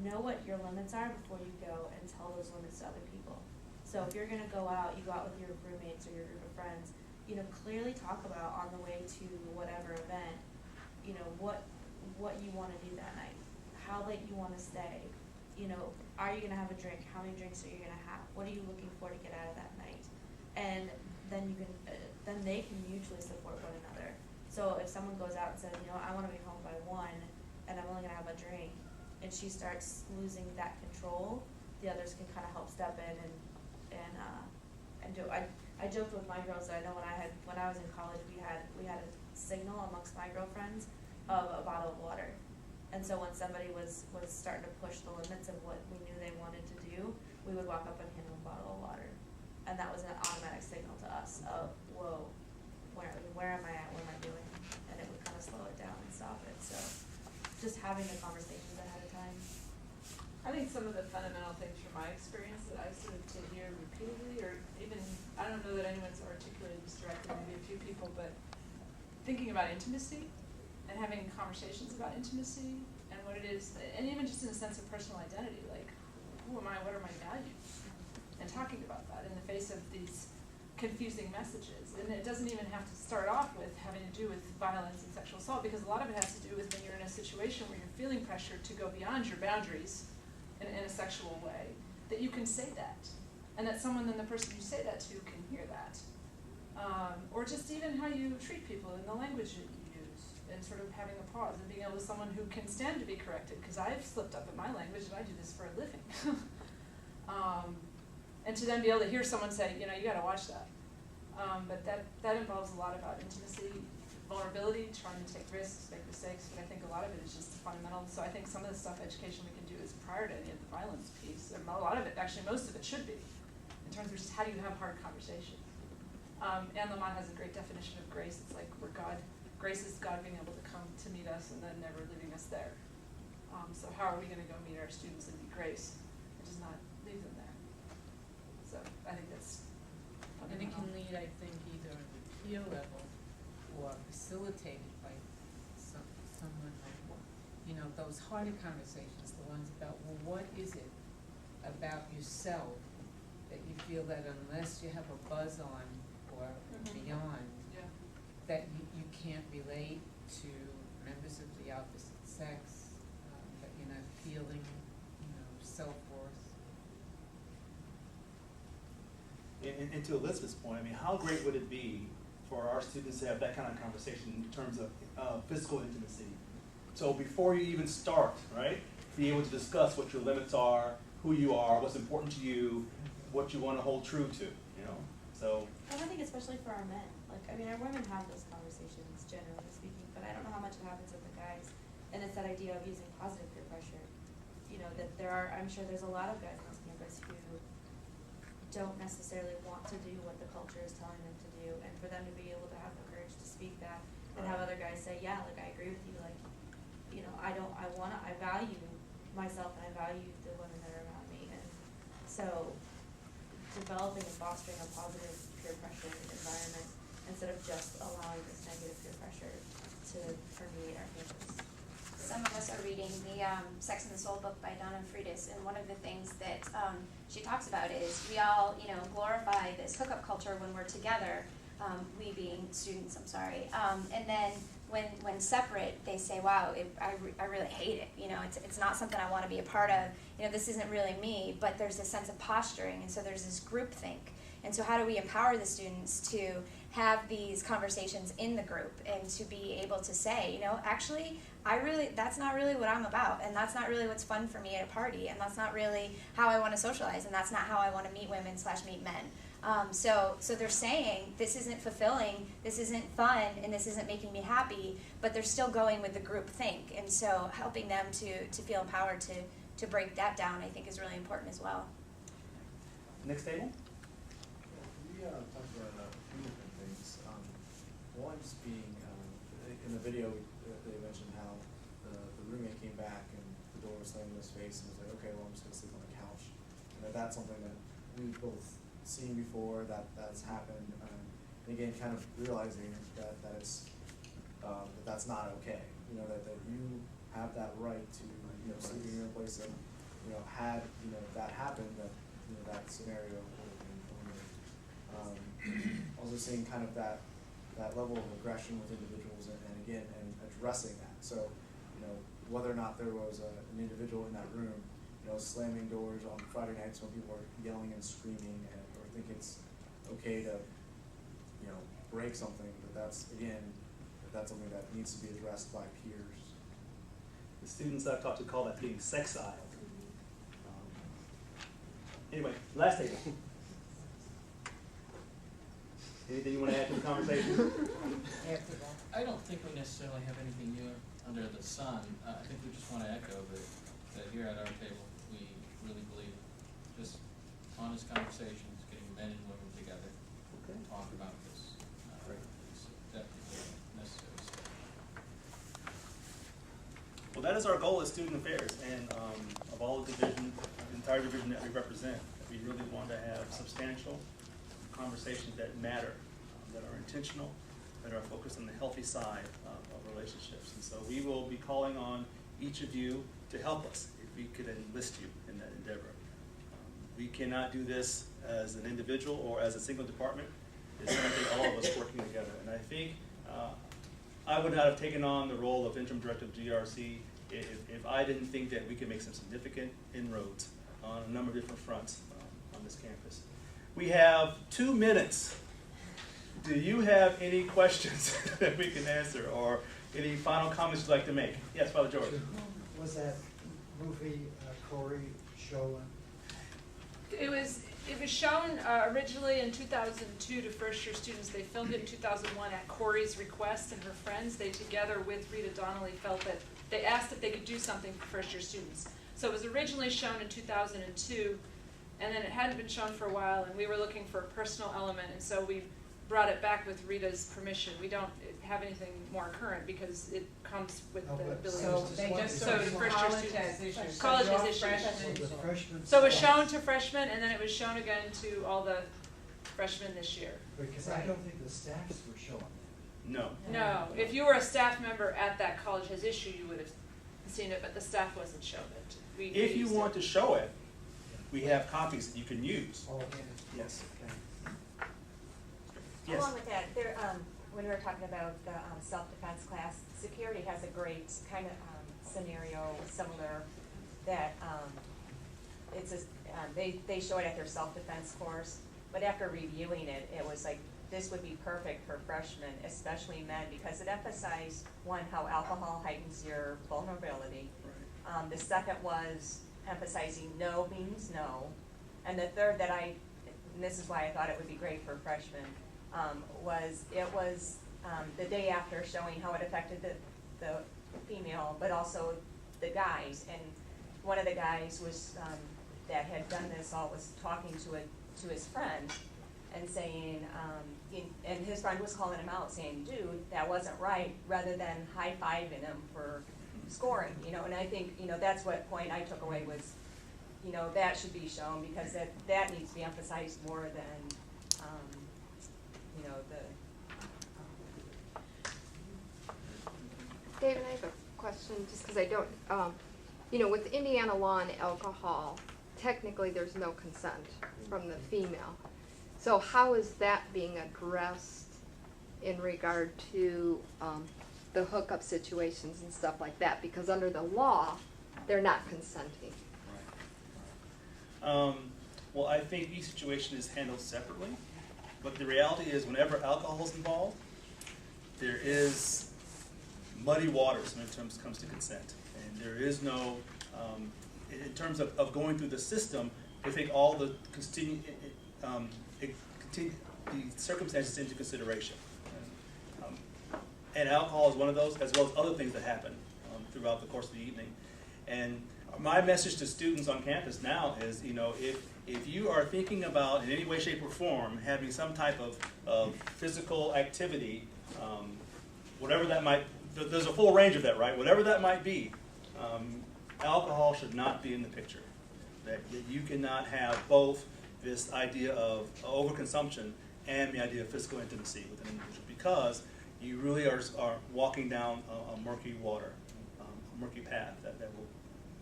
know what your limits are before you go and tell those limits to other people. So if you're gonna go out, you go out with your roommates or your group of friends, clearly talk about on the way to whatever event, what you wanna do that night, how late you wanna stay, are you gonna have a drink, how many drinks are you gonna have, what are you looking for to get out of that night? And then you can, then they can mutually support one another. So if someone goes out and says, I wanna be home by 1, and I'm only gonna have a drink, and she starts losing that control, the others can kind of help step in and do. I joked with my girls that I know when I was in college, we had a signal amongst my girlfriends of a bottle of water, and so when somebody was starting to push the limits of what we knew they wanted to do, we would walk up and hand them a bottle of water, and that was an automatic signal to us of, whoa, where am I at? What am I doing? And it would kind of slow it down and stop it. So just having the conversations ahead of time. I think some of the fundamental things from my experience that I started to hear repeatedly, or even, I don't know that anyone's articulated this directly, maybe a few people, but thinking about intimacy and having conversations about intimacy and what it is, and even just in a sense of personal identity, like, who am I, what are my values? And talking about that in the face of these confusing messages. And it doesn't even have to start off with having to do with violence and sexual assault, because a lot of it has to do with when you're in a situation where you're feeling pressured to go beyond your boundaries in a sexual way, that you can say that, and that someone, then the person you say that to, can hear that. Or just even how you treat people in the language that you use, and sort of having a pause and being able to someone who can stand to be corrected, because I've slipped up in my language and I do this for a living. And to then be able to hear someone say, you gotta watch that. But that involves a lot about intimacy, vulnerability, trying to take risks, make mistakes, but I think a lot of it is just fundamental. So I think some of the stuff education we can do is prior to any of the violence piece, and a lot of it, actually most of it should be, in terms of just how do you have hard conversations. Anne Lamott has a great definition of grace. It's like grace is God being able to come to meet us and then never leaving us there. So how are we gonna go meet our students and be grace, and just not leave them there? So I think that's And it can lead, I think, either at the peer level or facilitated by someone like, those harder conversations, the ones about, well, what is it about yourself that you feel that unless you have a buzz on or beyond, Yeah. that you can't relate to members of the opposite sex, that you're not feeling, self-worth. And to Elizabeth's point, I mean, how great would it be for our students to have that kind of conversation in terms of physical intimacy? So before you even start, right, be able to discuss what your limits are, who you are, what's important to you, what you want to hold true to, So. I think especially for our men, like, I mean, our women have those conversations, generally speaking, but I don't know how much it happens with the guys. And it's that idea of using positive peer pressure. That I'm sure there's a lot of guys on this campus who don't necessarily want to do what the culture is telling them to do, and for them to be able to have the courage to speak that and have other guys say, yeah, like, I agree with you, like, I value myself and I value the women that are around me, and so developing and fostering a positive peer pressure environment instead of just allowing this negative peer pressure to permeate our campus. Some of us are reading the Sex and the Soul book by Donna Freitas, and one of the things that she talks about is we all, glorify this hookup culture when we're together, we being students, I'm sorry, and then when separate, they say, wow, I really hate it, it's not something I want to be a part of, this isn't really me, but there's this sense of posturing, and so there's this groupthink. And so how do we empower the students to have these conversations in the group and to be able to say, actually, that's not really what I'm about, and that's not really what's fun for me at a party, and that's not really how I want to socialize, and that's not how I want to meet women / meet men. So they're saying this isn't fulfilling, this isn't fun, and this isn't making me happy, but they're still going with the group think, and so helping them to feel empowered to break that down, I think, is really important as well. Next table. We talked about a few different things. One just being, in the video, they mentioned how the roommate came back and the door was slammed in his face and was like, okay, well, I'm just going to sleep on the couch. And that's something that we've both seen before, that's happened. And again, kind of realizing that it's, that's not okay. That you have that right to, sleep in your place, and, had, that happened, that scenario would have been eliminated. Also seeing kind of that level of aggression with individuals and again, and addressing that. So, whether or not there was an individual in that room, slamming doors on Friday nights when people are yelling and screaming, or think it's okay to, break something, but that's something that needs to be addressed by peers. The students I've talked to call that being sexiled. Anyway, last table. Anything you want to add to the conversation? I don't think we necessarily have anything new under the sun. I think we just want to echo that here at our table, we really believe just honest conversations, getting men and women together, talk about this. It's definitely necessary. Well, that is our goal as Student Affairs, and of all the division, the entire division that we represent, we really want to have substantial conversations that matter, that are intentional, that are focused on the healthy side of relationships. And so we will be calling on each of you to help us if we could enlist you in that endeavor. We cannot do this as an individual or as a single department. It's going to take all of us working together. And I think I would not have taken on the role of interim director of GRC if I didn't think that we could make some significant inroads on a number of different fronts on this campus. We have 2 minutes. Do you have any questions that we can answer, or any final comments you'd like to make? Yes, Father George. Was that movie Corey shown? It was shown originally in 2002 to first-year students. They filmed it in 2001 at Corey's request and her friends. They, together with Rita Donnelly, felt that they asked if they could do something for first-year students. So it was originally shown in 2002, and then it hadn't been shown for a while, and we were looking for a personal element, and so we brought it back with Rita's permission. We don't have anything more current because it comes with the ability. So they just sort of college has issues. College has issues. So it was shown to freshmen, and then it was shown again to all the freshmen this year. Because I don't think the staffs were showing that. No. No. If you were a staff member at that College Has Issue, you would have seen it, but the staff wasn't shown it. If you want to show it, we have copies that you can use. Oh, Yes. Along with that, there, when we were talking about the self-defense class, security has a great kind of scenario similar that it's a, they show it at their self-defense course, but after reviewing it, it was like, this would be perfect for freshmen, especially men, because it emphasized, one, how alcohol heightens your vulnerability. The second was emphasizing no means no. And the third that and this is why I thought it would be great for freshmen, was the day after showing how it affected the female, but also the guys. And one of the guys was, that had done this all was talking to his friend and saying, and his friend was calling him out saying, dude, that wasn't right, rather than high-fiving him for scoring, you know. And I think, you know, that's what point I took away was, you know, that should be shown, because that needs to be emphasized more than, you know, David, I have a question, just because I don't, you know, with Indiana law and alcohol, technically there's no consent from the female. So how is that being addressed in regard to the hookup situations and stuff like that? Because under the law, they're not consenting. Well, I think each situation is handled separately, but the reality is whenever alcohol is involved, there is muddy waters when it comes to consent. And there is no, in terms of going through the system, they take all the the circumstances into consideration. And alcohol is one of those, as well as other things that happen throughout the course of the evening. And my message to students on campus now is, you know, if you are thinking about in any way, shape, or form having some type of physical activity, whatever that might, there's a full range of that, right? Whatever that might be, alcohol should not be in the picture. That you cannot have both this idea of overconsumption and the idea of physical intimacy with an individual, because you really are walking down a murky water, a murky path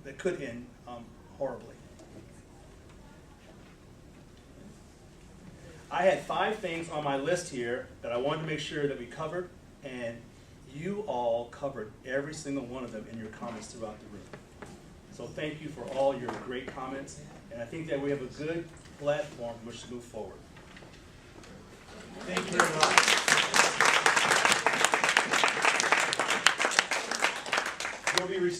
that could end horribly. I had 5 things on my list here that I wanted to make sure that we covered, and you all covered every single one of them in your comments throughout the room. So thank you for all your great comments, and I think that we have a good platform from which to move forward. Thank you very much. You'll be receiving